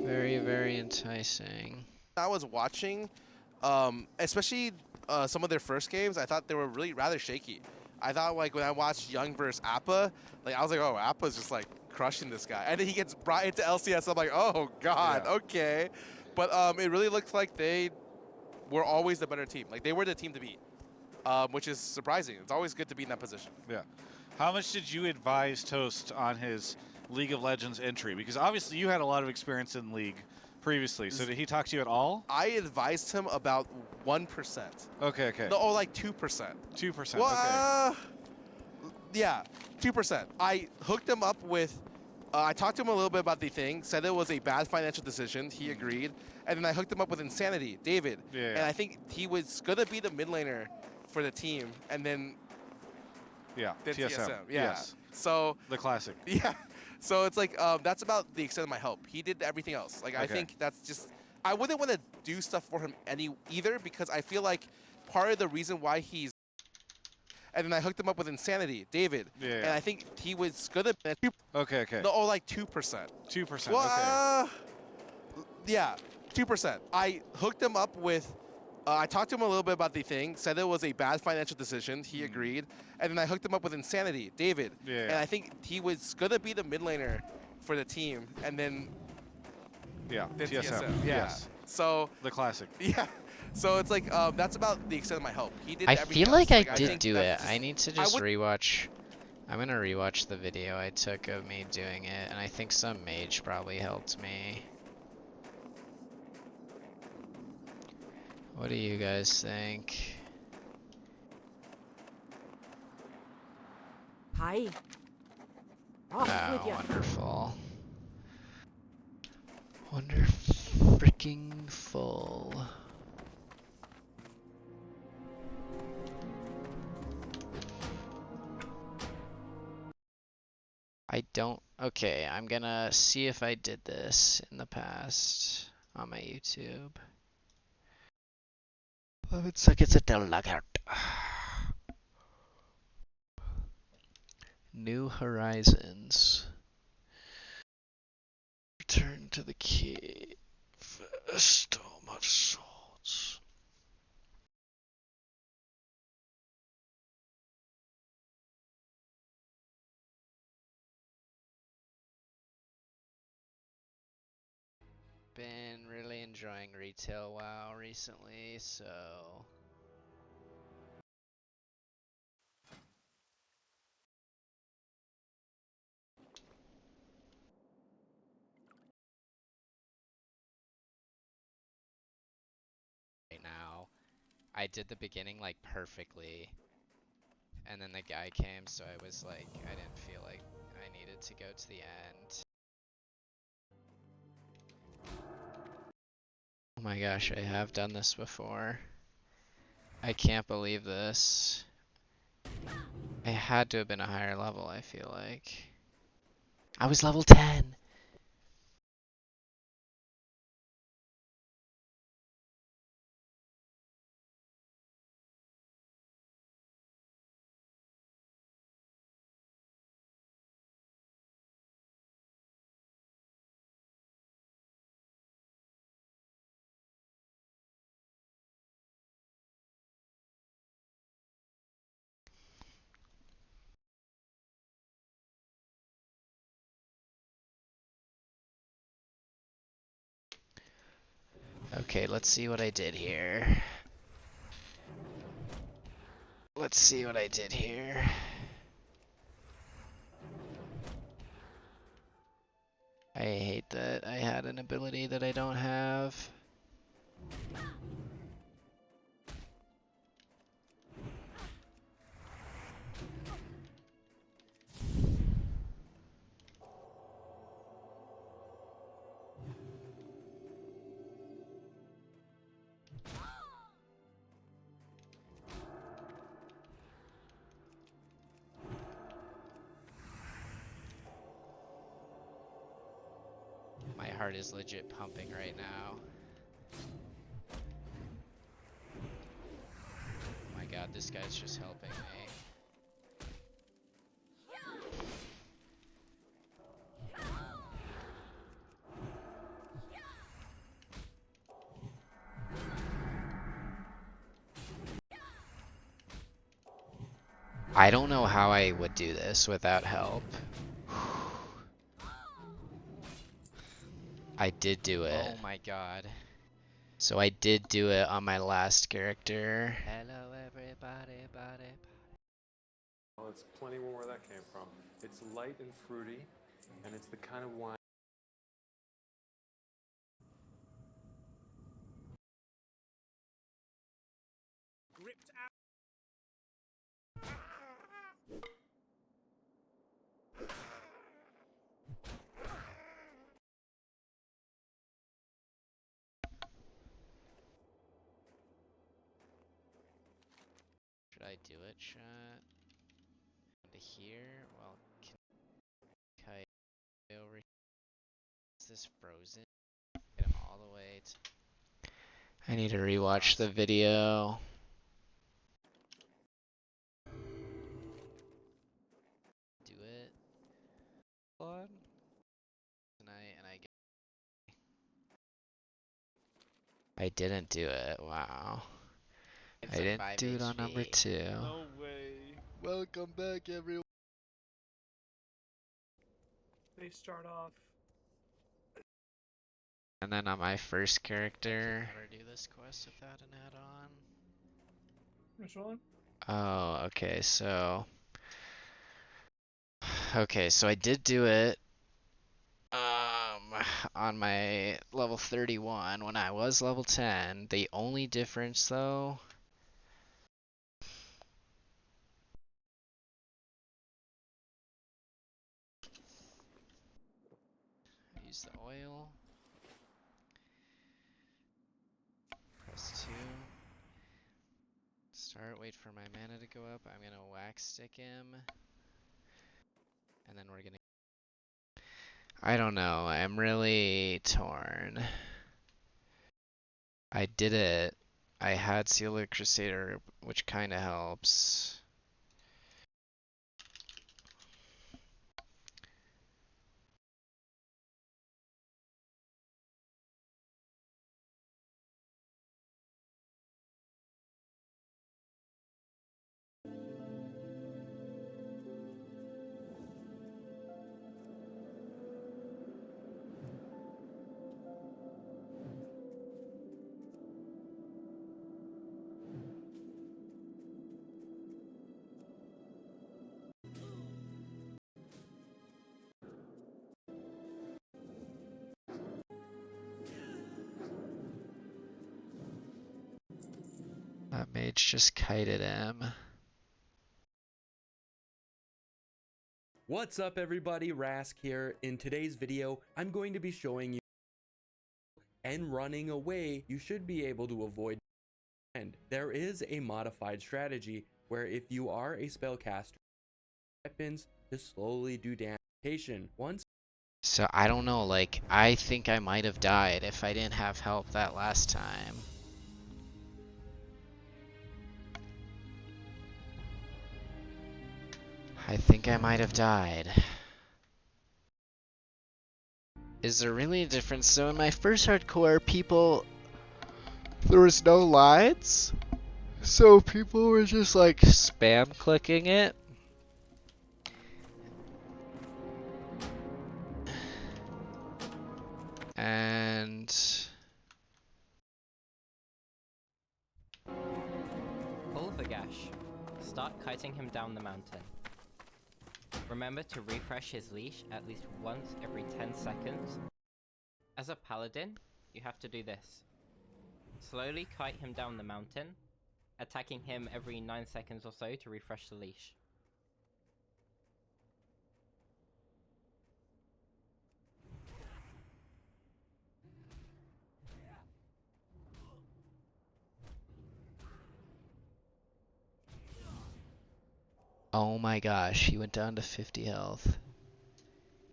Very, very enticing. I was watching, especially some of their first games, I thought they were really rather shaky. I thought like when I watched Young versus Appa, like I was like, oh, Appa's just like crushing this guy. And then he gets brought into LCS. I'm like, oh god, okay. But it really looked like they were always the better team. Like they were the team to beat, which is surprising. It's always good to be in that position. Yeah. How much did you advise Toast on his League of Legends entry? Because obviously you had a lot of experience in League previously. So did he talk to you at all? I advised him about 1%. Okay. No, or like 2%. 2%. Well, okay. Yeah, 2%. I hooked him up with, I talked to him a little bit about the thing, said it was a bad financial decision. He agreed. And then I hooked him up with Insanity, David. Yeah. And I think he was going to be the mid laner for the team. And then TSM. Yeah. Yes. So the classic. Yeah. So it's like, that's about the extent of my help. He did everything else. Like, I think that's just, I wouldn't want to do stuff for him either because I feel like part of the reason why he's, and then I hooked him up with Insanity, David. Yeah. And I think he was going to, Okay. no, or like 2%. 2%. Well, okay. Yeah, 2%. I hooked him up with, I talked to him a little bit about the thing, said it was a bad financial decision. He agreed. And then I hooked him up with Insanity, David. Yeah. And I think he was going to be the mid laner for the team. And then TSM. Yeah. Yes. So the classic. Yeah. So it's like, that's about the extent of my help. He did I everything feel like else. I did think do that's it. just- I need to I just would- rewatch. I'm gonna rewatch the video I took of me doing it, and I think some mage probably helped me. What do you guys think? Hi. Oh, wonderful. Wonder-freaking-full. don't. Okay, I'm gonna see if I did this in the past on my YouTube. 11 seconds at the lookout. New Horizons. Return to the cave. So much souls. Been really enjoying retail WoW recently, so right now I did the beginning like perfectly, and then the guy came, so I was like, I didn't feel like I needed to go to the end. Oh my gosh, I have done this before. I can't believe this. I had to have been a higher level, I feel like. I was level 10! Okay, let's see what I did here. Let's see what I did here. I hate that I had an ability that I don't have. My heart is legit pumping right now. Oh my god, this guy's just helping me. I don't know how I would do this without help. I did do it. Oh my god. So I did do it on my last character. Hello everybody, buddy. Well, it's plenty more where that came from. It's light and fruity, and it's the kind of wine. Gripped out. Should I do it, chat? To here? Well, can I over? Is this frozen? Get him all the way to... I need to rewatch the video. Do it. Blood. Tonight, and I didn't do it. Wow. I didn't do it on number 2. No way. Welcome back, everyone. They start off. And then on my first character, how to do this quest without an add-on. Which one? Oh, okay, so I did do it on my level 31 when I was level 10. The only difference though, I use the oil. Press 2. Start, wait for my mana to go up. I'm gonna wax stick him. And then we're gonna I don't know. I'm really torn. I did it. I had Seal Crusader, which kind of helps. That mage just kited him. What's up everybody, Rask here. In today's video, I'm going to be showing you and running away you should be able to avoid. And there is a modified strategy where if you are a spellcaster, weapons to slowly do damage. Once So I don't know, like, I think I might have died if I didn't have help that last time. I think I might have died. Is there really a difference? So in my first hardcore, there was no lines, so people were just like spam clicking it. And Pull the gash. Start kiting him down the mountain. Remember to refresh his leash at least once every 10 seconds. As a paladin, you have to do this. Slowly kite him down the mountain, attacking him every 9 seconds or so to refresh the leash. oh my gosh, he went down to 50 health.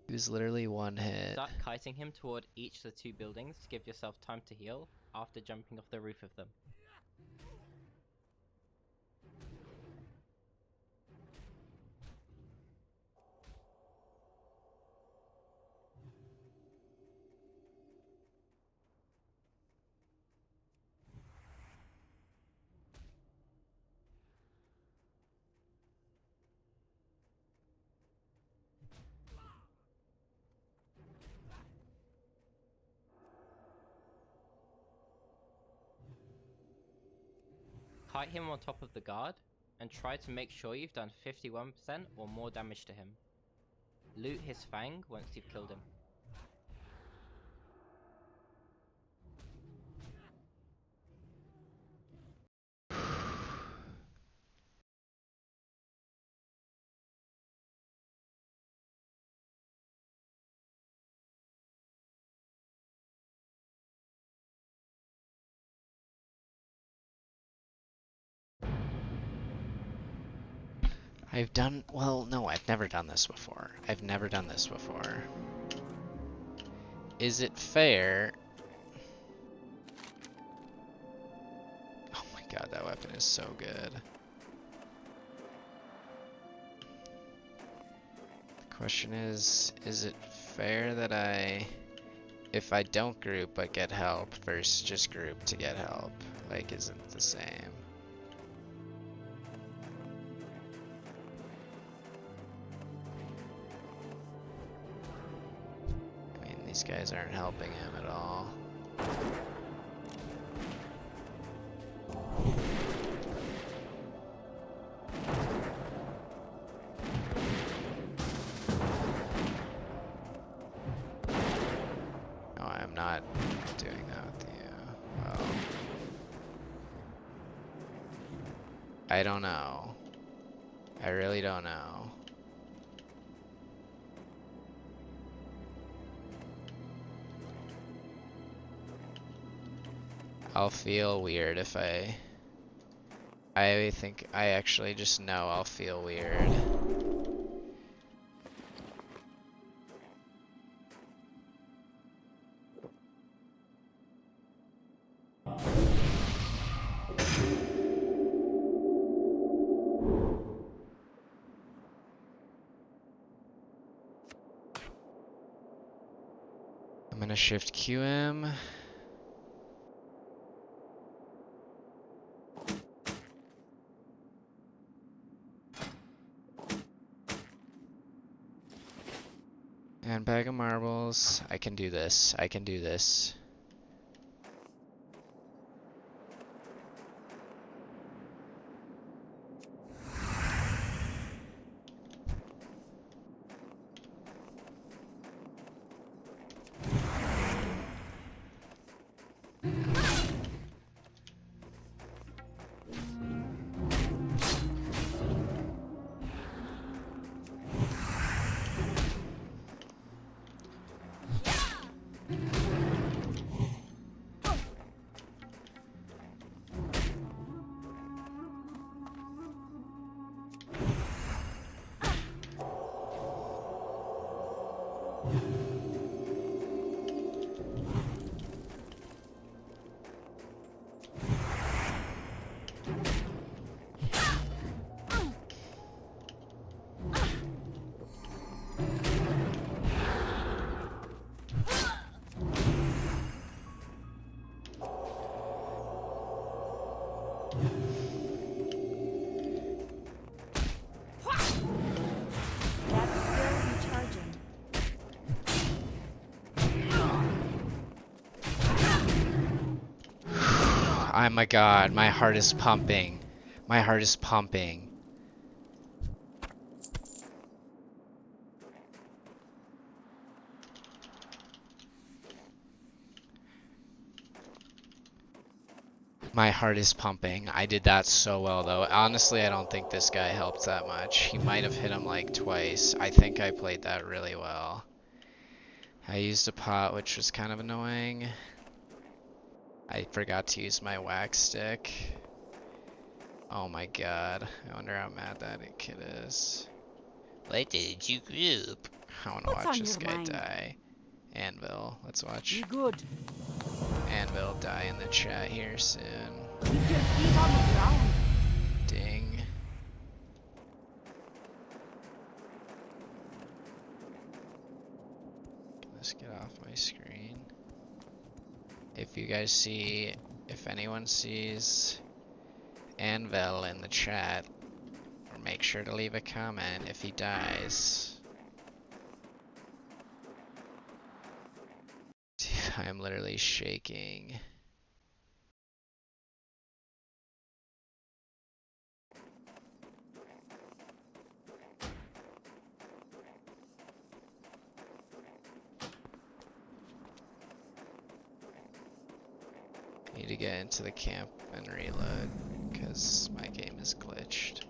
He was literally one hit. Start kiting him toward each of the 2 buildings to give yourself time to heal after jumping off the roof of them. Kite him on top of the guard, and try to make sure you've done 51% or more damage to him. Loot his fang once you've killed him. Well, no, I've never done this before. I've never done this before. Is it fair? Oh my god, that weapon is so good. The question is it fair that if I don't group but get help versus just group to get help? Like, isn't the same? These guys aren't helping him at all. No, I'm not doing that with you. Well, I don't know. I really don't know. I'll feel weird if I think I actually just know I'll feel weird. gonna shift QM. And bag of marbles. I can do this. I can do this. Oh my god, my heart is pumping. My heart is pumping. My heart is pumping. I did that so well though. Honestly, I don't think this guy helped that much. He might have hit him like twice. I think I played that really well. I used a pot, which was kind of annoying. I forgot to use my wax stick. Oh my god. I wonder how mad that kid is. What did you group? I want to watch this guy die. Anvil. Let's watch. Be good. Anvil die in the chat here soon. Keep your feet on the ground. Ding. Let's get off my screen. If you guys see, if anyone sees Anvil in the chat, or make sure to leave a comment if he dies. Dude, I'm literally shaking. Need to get into the camp and reload because my game is glitched.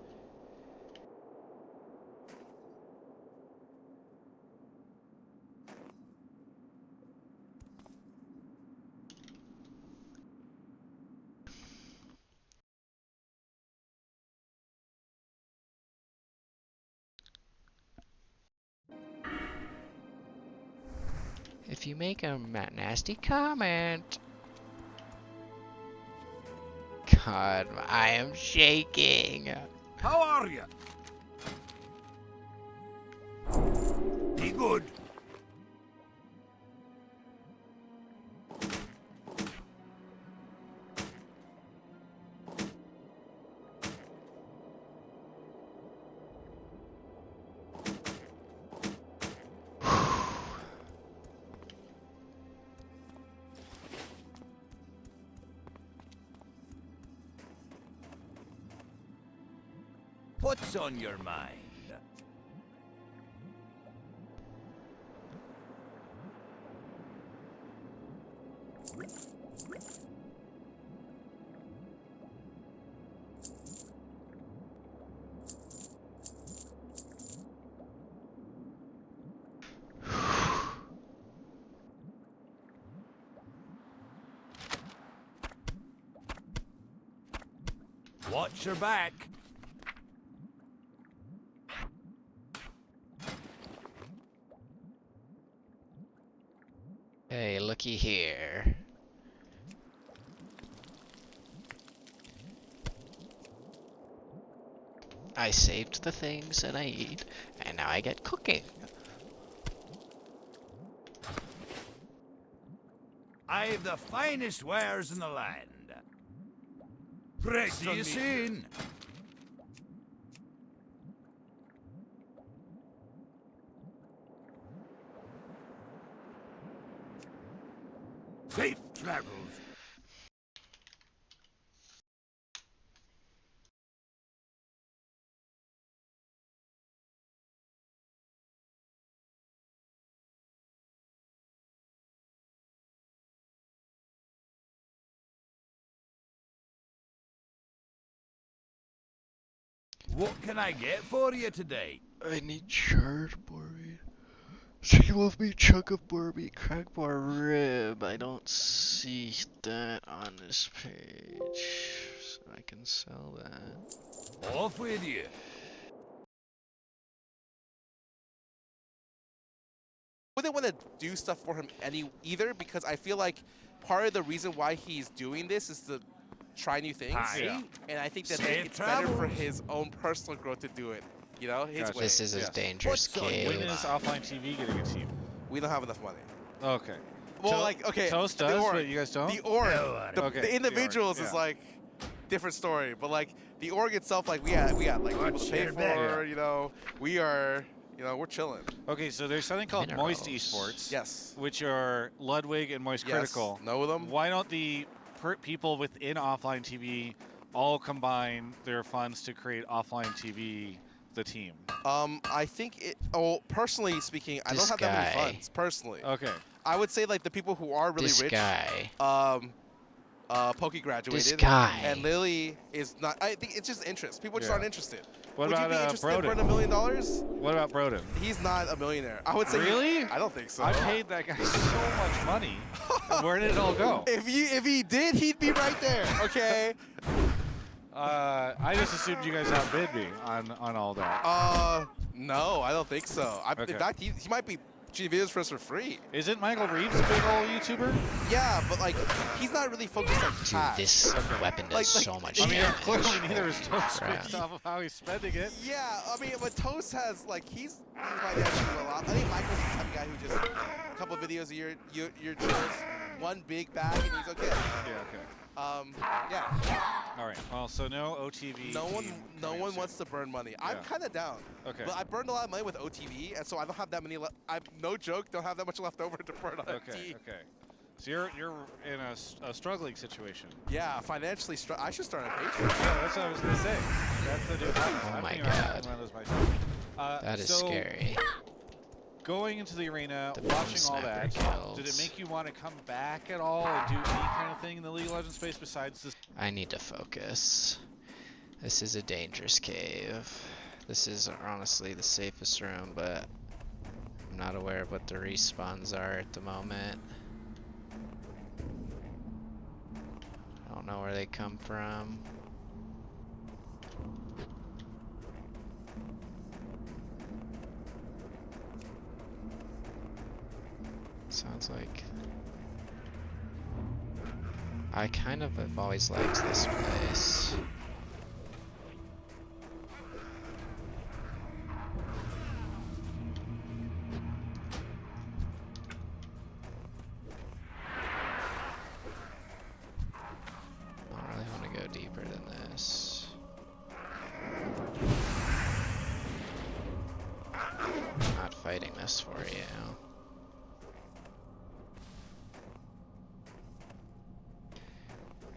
If you make a nasty comment. God, I am shaking. How are you? Be good. What's on your mind? Watch your back. Hey, looky here. I saved the things that I eat, and now I get cooking. I've the finest wares in the land. See you soon. Safe travels. What can I get for you today? I need charred boar-meat. Chicken wolf meat, chunk of boar meat, crack bar rib. I don't see that on this page, so I can sell that. Off with you. Wouldn't want to do stuff for him either, because I feel like part of the reason why he's doing this is to try new things. Yeah. And I think that Safe it's better for travels. his own personal growth to do it. You know, his Gotcha. way. This is a dangerous When game. is offline TV getting a team? We don't have enough money. Okay. Well, like, okay. Toast the does, org- but you guys don't? The org, Okay, the individuals the org, is yeah. like different story, but like the org itself, like we got like people Watch to pay your for. back. You know, we are, you know, we're chilling. Okay, so there's something called Moist Minerals. Esports. Yes. Which are Ludwig and Moist Yes. Critical. Know them? Why don't the people within offline TV all combine their funds to create offline TV, the team? I think it. Oh, personally speaking, I don't This have that many guy. funds. Personally, Okay. I would say like the people who are really This rich. guy. Pokey graduated. This guy. And Lily is not. I think it's just interest. People just Yeah. aren't interested. What Would about you be interested Broden? in $1 million? What about Broden? He's not a millionaire. I would say. Really? I don't think so. I paid that guy so much money. Where did it all go? If he did, he'd be right there. Okay. I just assumed you guys outbid me on all that. No, I don't think so. Okay. In fact, he might be videos for us for free. Isn't Michael Reeves a big old YouTuber? Yeah, but like he's not really focused on Dude, cash. this weapon does so much I mean, damage. clearly neither is Toast Crap. based off of how he's spending it. Yeah, I mean, but Toast has like he's financially well off. I think Michael's the type of guy who just a couple videos a year, chills, one big bag, and he's okay. Yeah, okay. Yeah. All right. Well, so no OTV. No team one coming up soon. wants to burn money. I'm Yeah. kind of down. Okay. But I burned a lot of money with OTV, and so I don't have that many. I no joke, don't have that much left over to burn on Okay. OT. Okay. So you're in a struggling situation. Yeah, financially, I should start a Patreon. Yeah, that's what I was gonna say. That's the new button. Oh I'm my thinking about God. having one of those myself. That is so scary. Going into the arena, The watching all sniper that, kills. did it make you want to come back at all and do any kind of thing in the League of Legends space besides this? I need to focus. This is a dangerous cave. This is honestly the safest room, but I'm not aware of what the respawns are at the moment. I don't know where they come from. Sounds like I kind of have always liked this place. I don't really want to go deeper than this. I'm not fighting this for you.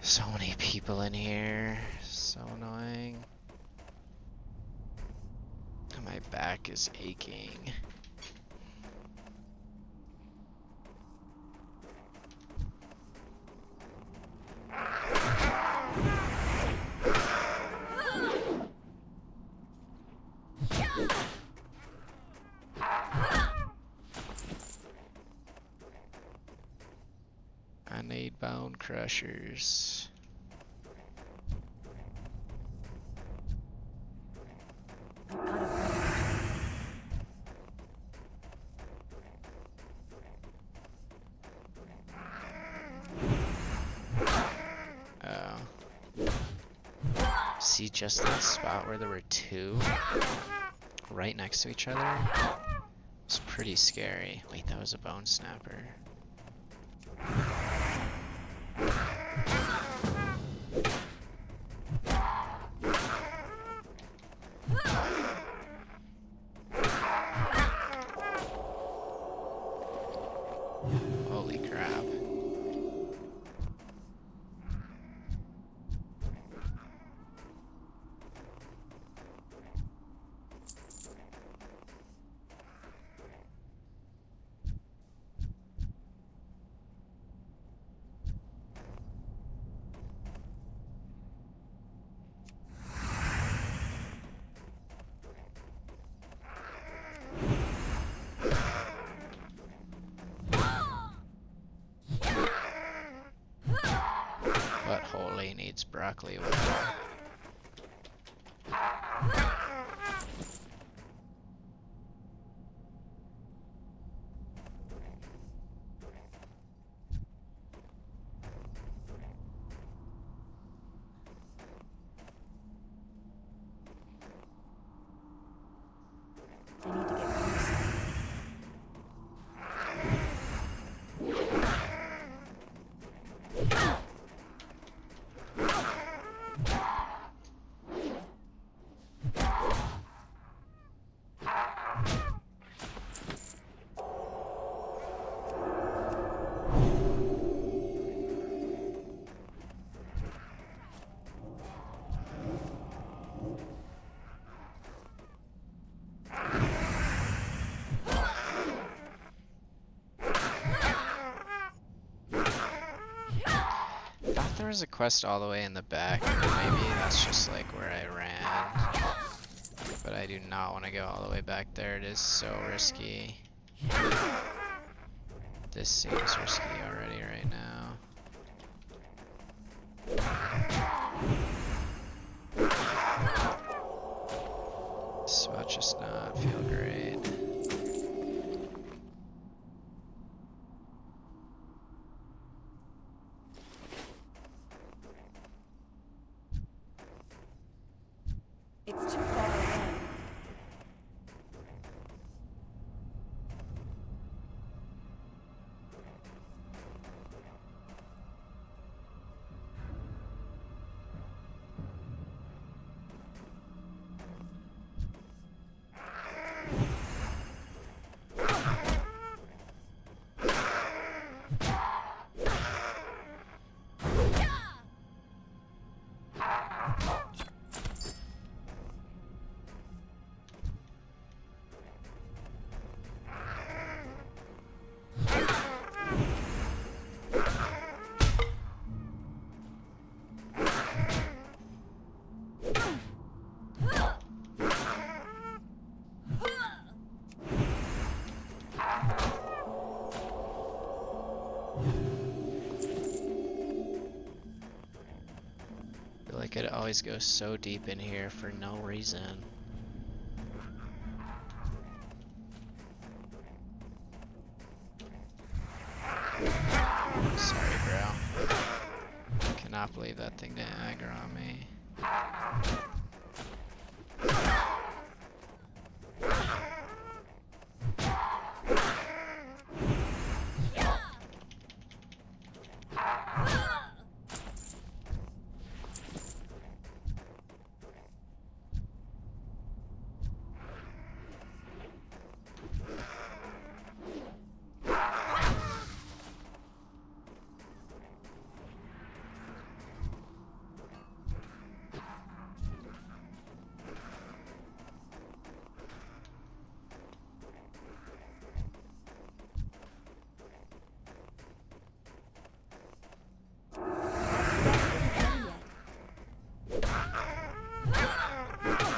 So many people in here. So annoying. My back is aching. I need bone crushers. Oh. See, just that spot where there were two right next to each other? It's pretty scary. Wait, that was a bone snapper. Holy needs broccoli with I need to get closer. There was a quest all the way in the back, or maybe that's just like where I ran. But I do not want to go all the way back there, it is so risky. This seems risky already right now. This might just not feel great. It's too far away. I feel like it always goes so deep in here for no reason. Sorry, bro. Cannot believe that thing didn't aggro on me.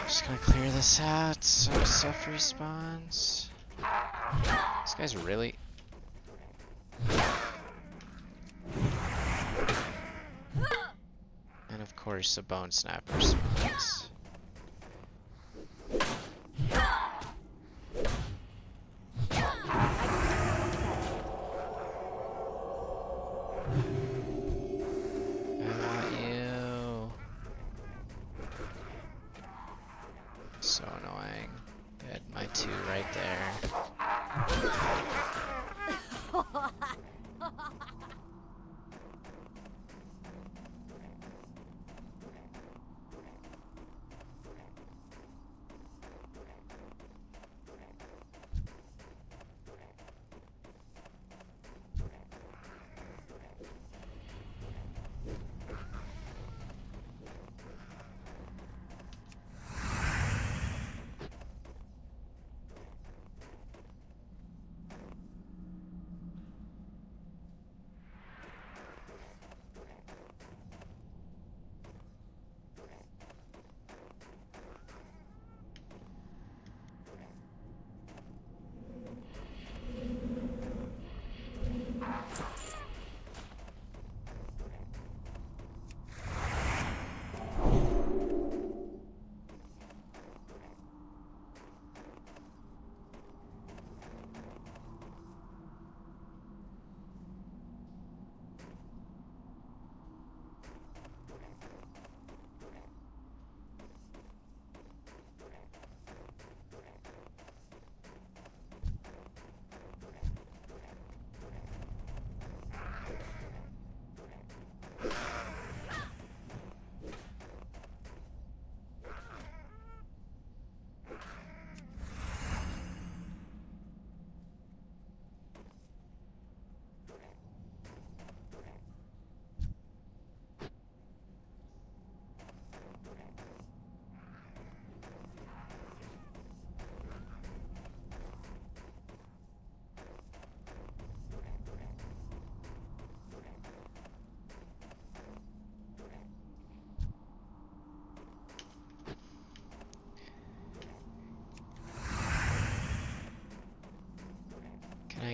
Just gonna clear this out so stuff respawns. This guy's really... And of course the bone snapper spawns. So annoying. They had my two right there.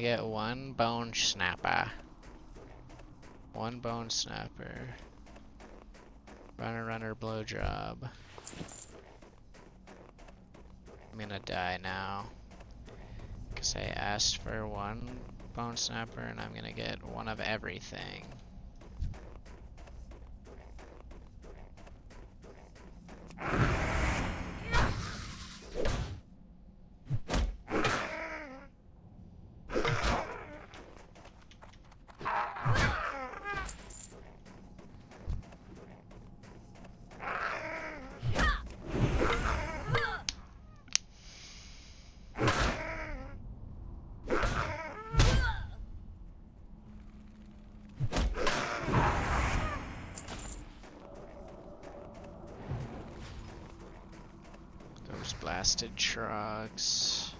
get one bone snapper. One bone snapper. Runner, blowjob. I'm gonna die now. Because I asked for one bone snapper and I'm gonna get one of everything. Blasted trucks.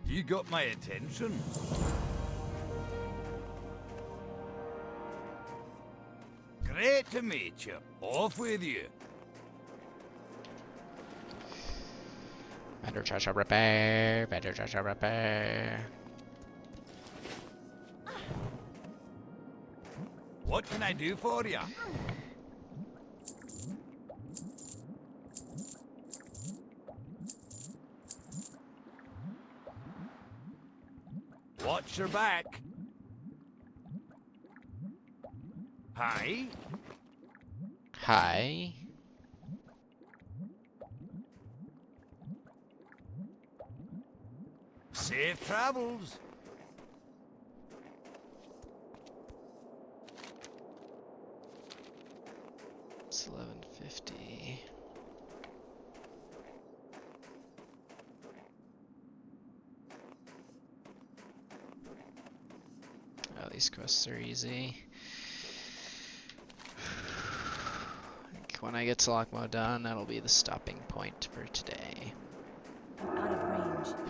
You got my attention. Great to meet you. Off with you. Better cha-cha repair. Better cha-cha repair. What can I do for you? Watch your back. Hi. Hi. Safe travels. It's 11:50. Oh, these quests are easy. When I get to Lockmo done, that'll be the stopping point for today. I'm out of range.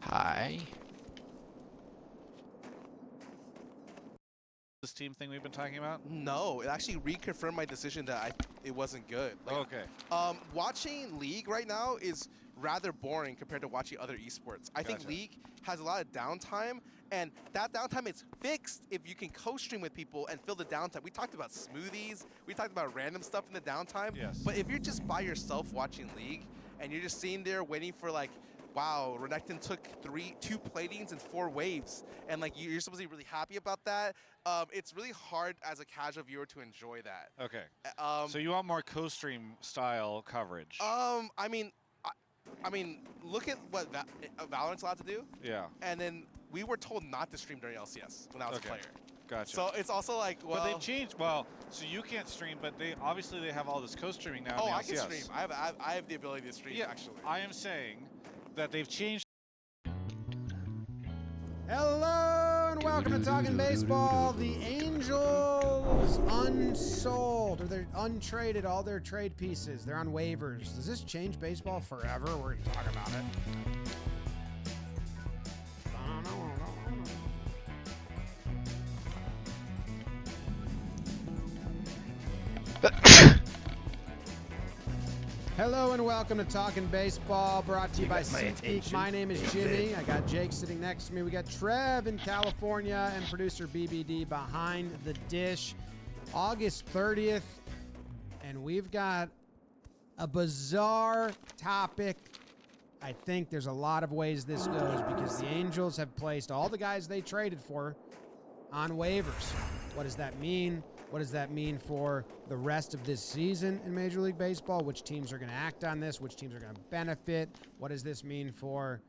Hi. This team thing we've been talking about? No, it actually reconfirmed my decision that it wasn't good. Like, okay. Watching League right now is rather boring compared to watching other esports. I think League has a lot of downtime, and that downtime is fixed if you can co-stream with people and fill the downtime. We talked about smoothies, we talked about random stuff in the downtime. Yes. But if you're just by yourself watching League and you're just sitting there waiting for like, wow, Renekton took 2 platings and 4 waves, and like you're supposed to be really happy about that. It's really hard as a casual viewer to enjoy that. Okay. So you want more co-stream style coverage? I mean, look at what Valorant's allowed to do. Yeah. And then we were told not to stream during LCS when I was a player. Gotcha. So it's also like, well, but they've changed. Well, so you can't stream, but they have all this co-streaming now. Oh, in the I can LCS. stream. I have the ability to stream. Yeah, actually. I am saying that they've changed. Hello and welcome to Talking Baseball. The Angels unsold, or they're untraded all their trade pieces. They're on waivers. Does this change baseball forever? We're going to talk about it. Hello and welcome to Talking Baseball, brought to you by SeatGeek. My name is Jimmy. I got Jake sitting next to me. We got Trev in California and producer BBD behind the dish. August 30th, and we've got a bizarre topic. I think there's a lot of ways this goes because the Angels have placed all the guys they traded for on waivers. What does that mean? What does that mean for the rest of this season in Major League Baseball? Which teams are going to act on this? Which teams are going to benefit? What does this mean for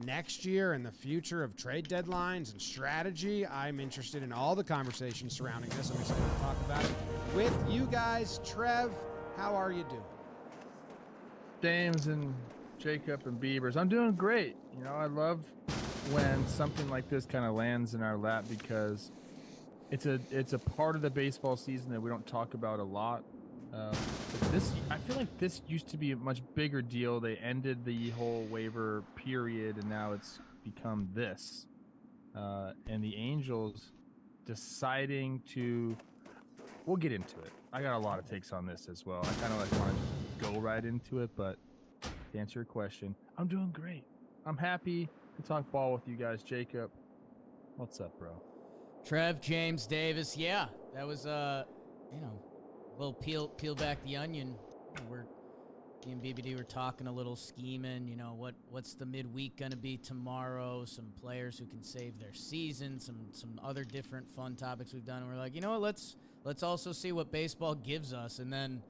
next year and the future of trade deadlines and strategy? I'm interested in all the conversations surrounding this. I'm excited to talk about it with you guys. Trev, how are you doing? James and Jacob and Beavers, I'm doing great. You know, I love when something like this kind of lands in our lap because it's a part of the baseball season that we don't talk about a lot. I feel like this used to be a much bigger deal. They ended the whole waiver period, and now it's become this. And the Angels deciding to. We'll get into it. I got a lot of takes on this as well. I kind of want to go right into it, but to answer your question, I'm doing great. I'm happy to talk ball with you guys. Jacob, what's up, bro? Trev, James, Davis, yeah, that was a little peel back the onion. Me and BBD were talking a little scheming. You know, what's the midweek gonna be tomorrow? Some players who can save their season. Some other different fun topics we've done. And we're like, you know what? Let's also see what baseball gives us, and then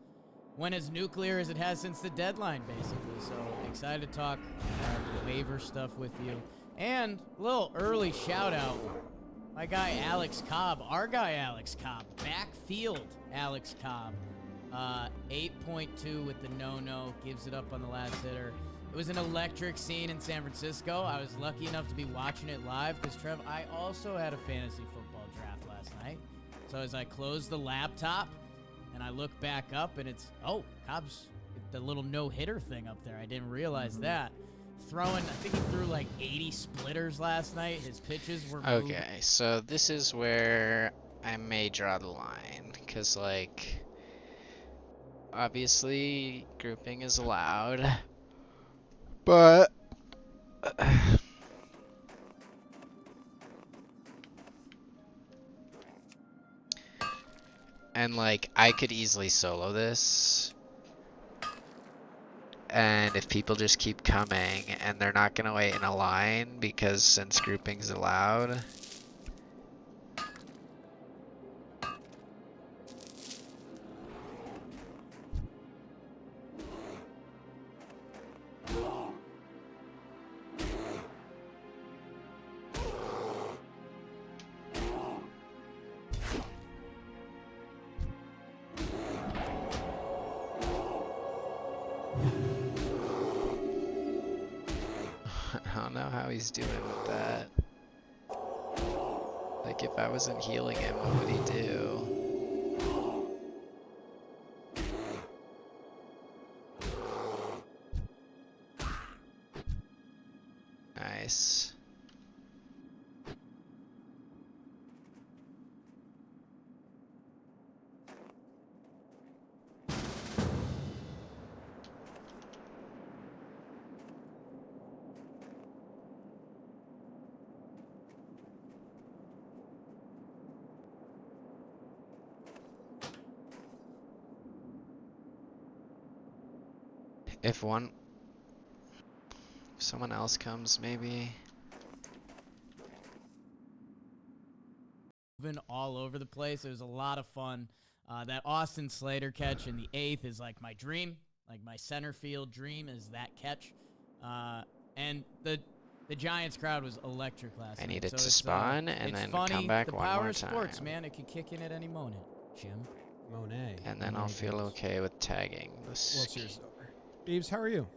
went as nuclear as it has since the deadline, basically. So excited to talk waiver stuff with you, and a little early shout out. My guy Alex Cobb, our guy Alex Cobb, backfield Alex Cobb, 8.2 with the no-no, gives it up on the last hitter. It was an electric scene in San Francisco. I was lucky enough to be watching it live because, Trev, I also had a fantasy football draft last night. So as I closed the laptop and I look back up and it's, Cobb's the little no-hitter thing up there. I didn't realize that. I think he threw like 80 splitters last night. His pitches were moved. Okay, so this is where I may draw the line, because like obviously grouping is allowed, but and like I could easily solo this. And if people just keep coming and they're not going to wait in a line because since grouping's allowed. I don't know how he's doing with that. Like, if I wasn't healing him, what would he do? Nice. If someone else comes, maybe. Moving all over the place. It was a lot of fun. That Austin Slater catch in the 8th is like my dream. Like my center field dream is that catch. And the Giants crowd was electric last night. I need it so to spawn and then funny. come back the one power more of time. sports, man. It could kick in at any moment. Jim. Monet. And then I'll feel okay with tagging this. World Series is over. Beebs, how are you?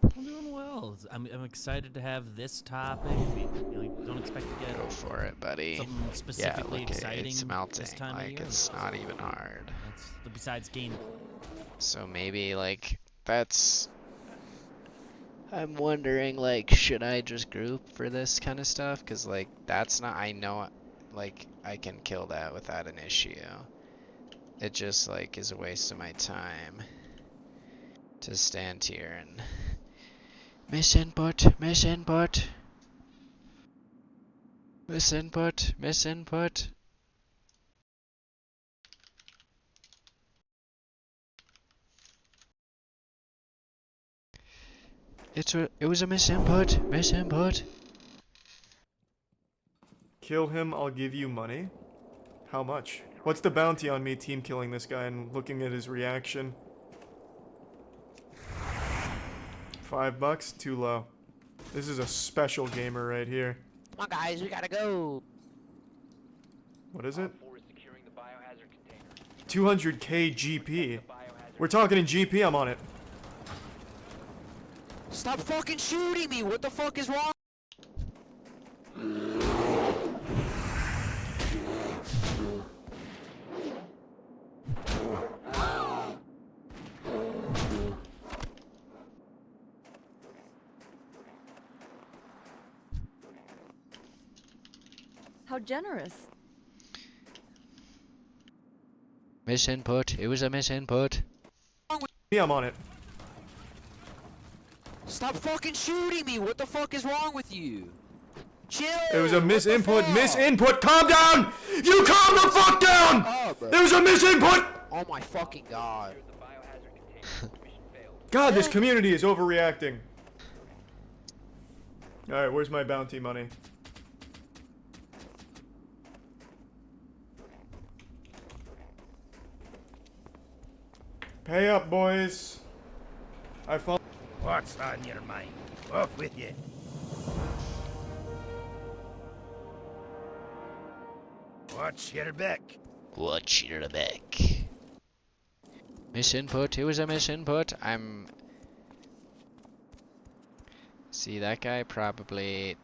I'm doing well. I'm excited to have this topic. We don't expect to get Go for it, buddy. something Yeah, specifically look, exciting it's melting. this time of Like year. it's not even hard. That's besides game. So maybe like that's. I'm wondering like should I just group for this kind of stuff? Cause like that's not. I know, like I can kill that without an issue. It just like is a waste of my time to stand here and miss input. Miss input. It was a misinput. Kill him, I'll give you money. How much? What's the bounty on me team killing this guy and looking at his reaction? $5? Too low. This is a special gamer right here. Come on, guys, we gotta go. What is it? 200k GP. We're talking in GP, I'm on it. Stop fucking shooting me! What the fuck is wrong? How generous. Misinput. It was a misinput. Yeah, I'm on it. Stop fucking shooting me! What the fuck is wrong with you? Chill! It was a misinput. fuck? Misinput. Calm down! You calm the fuck down! There was a misinput! Oh my fucking god. God, this community is overreacting. Alright, where's my bounty money? Pay up, boys. I fall. What's on your mind? Off with you. Watch your back. Watch your back. Misinput. It was a misinput. See, that guy probably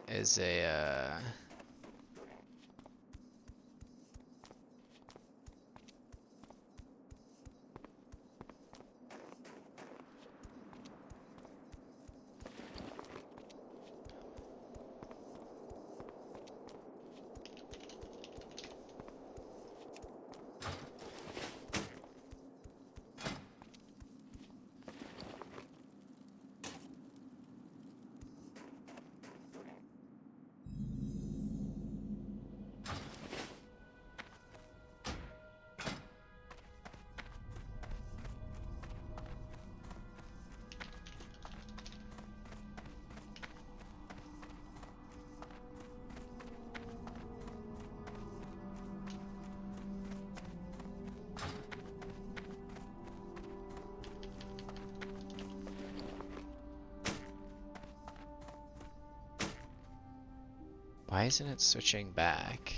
is a, why isn't it switching back?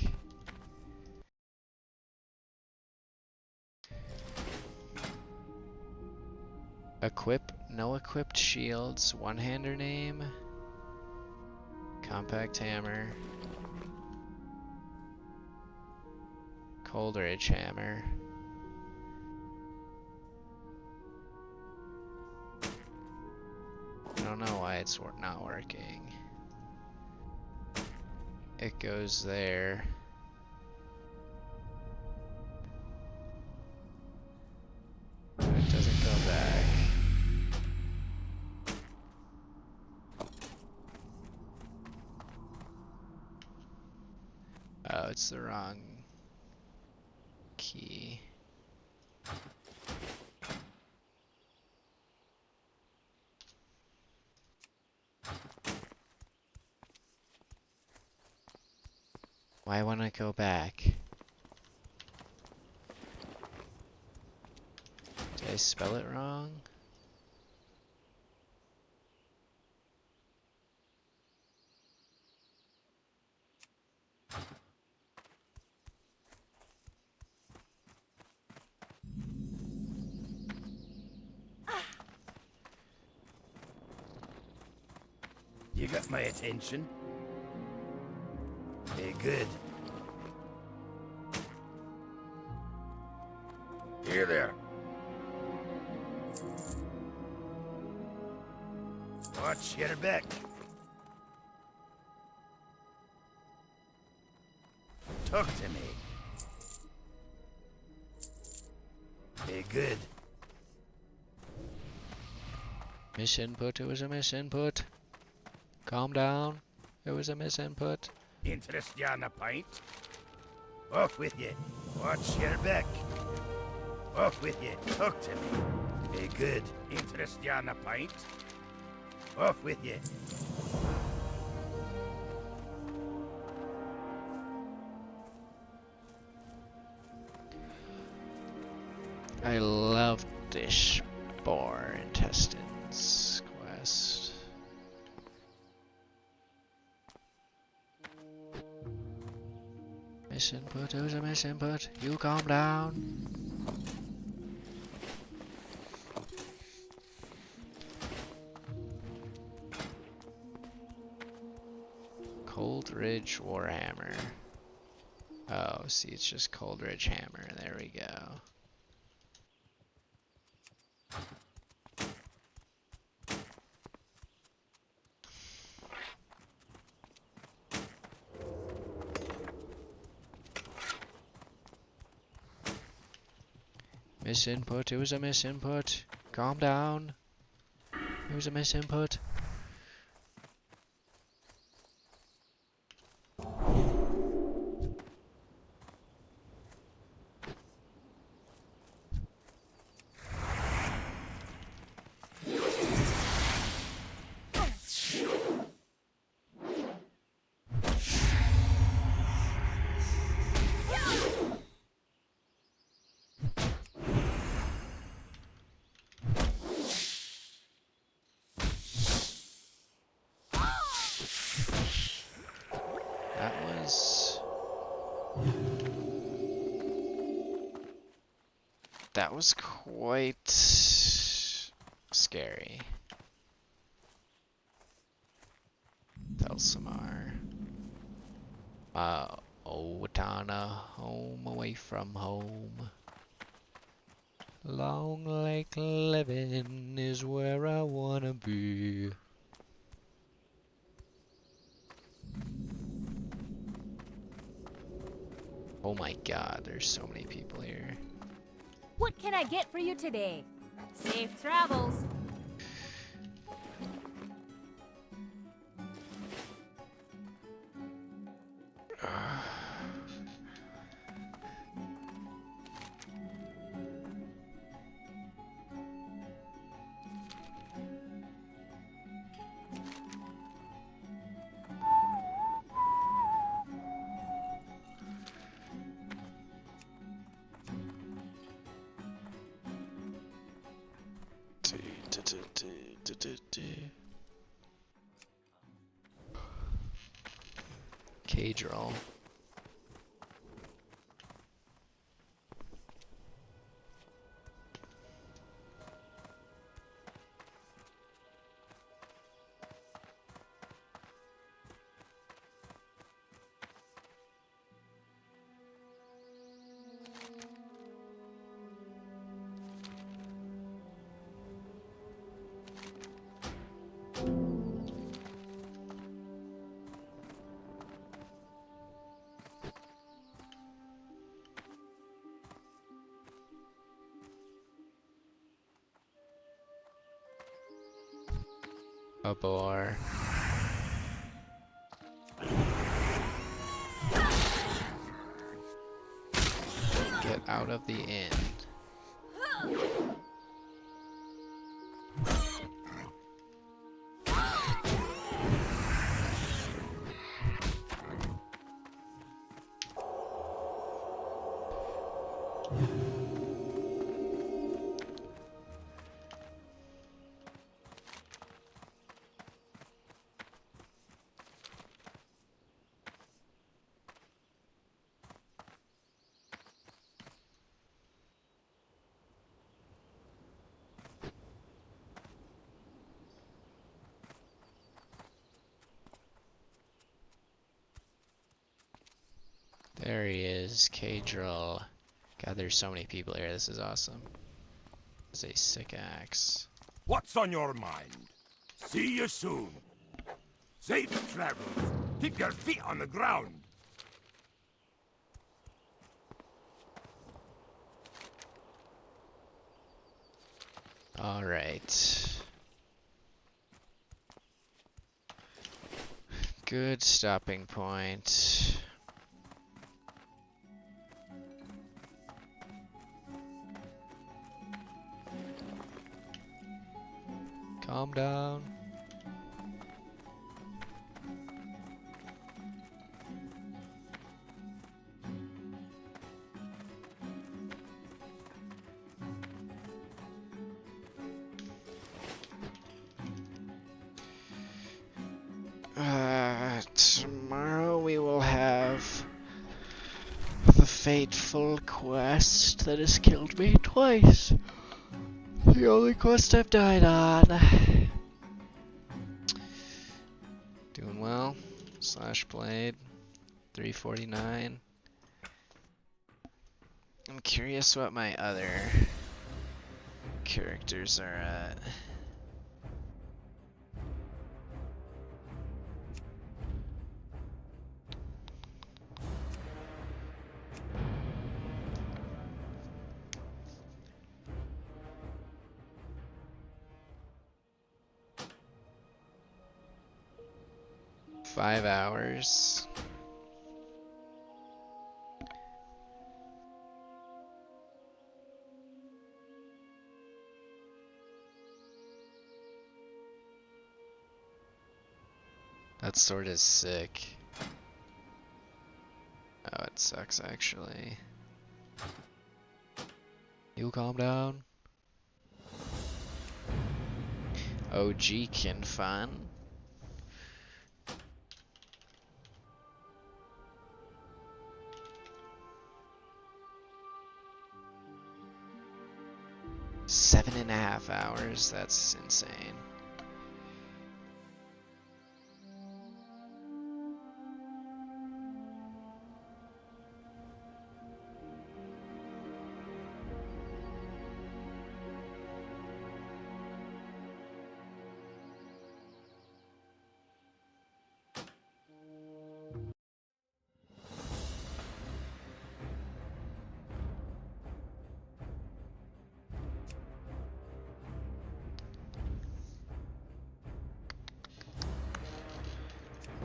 No equipped shields, one-hander name, compact hammer, Coleridge hammer. I don't know why it's not working. It goes there. But it doesn't go back. Oh, it's the wrong key. Why won't I go back? Did I spell it wrong? You got my attention. Hey, good. Here there. Watch your back. Talk to me. Hey, good. Misinput, it was a misinput. Calm down. It was a misinput. Interest you on a pint? Off with you. Watch your back. Off with you. Talk to me. Hey, good. Interest you on a pint? Off with you. I love this boar intestines quest. Misinput, it was a misinput. You calm down. Coldridge Warhammer. Oh, see, it's just Coldridge Hammer. There we go. Misinput, it was a misinput. Calm down. It was a misinput. That was quite scary. Thelsamar. Owatonna, home away from home. Long Lake living is where I wanna be. Oh my god, there's so many people here. What can I get for you today? Safe travels. Cage roll. A boar. Get out of the inn. There he is, K-Drill. God, there's so many people here. This is awesome. It's a sick axe. What's on your mind? See you soon. Safe travels. Keep your feet on the ground. All right. Good stopping point. Calm down. Tomorrow we will have the fateful quest that has killed me twice. The only quest I've died on. Doing well. Slash Blade. 349. I'm curious what my other characters are at. Five hours. That sword is sick. Oh, it sucks actually. You calm down. OG Kinfan. Seven and a half hours, that's insane.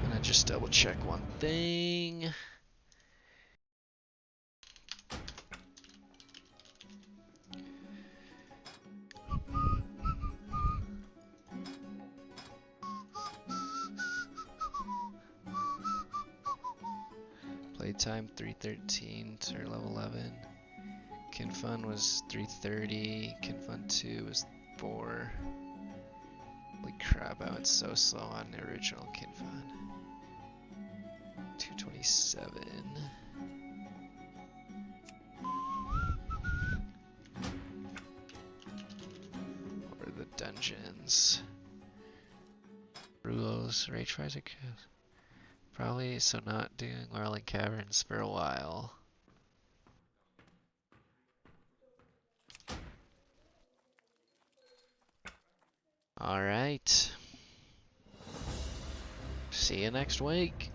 I'm gonna just double check one thing. Playtime 313 to level 11. Kinfun was 330. Kinfun 2 was 4. Holy crap, I went so slow on the original Kinfun. 227. What are the dungeons? Brulos, Ray tries to probably, so not doing well in caverns for a while. Alright. See you next week.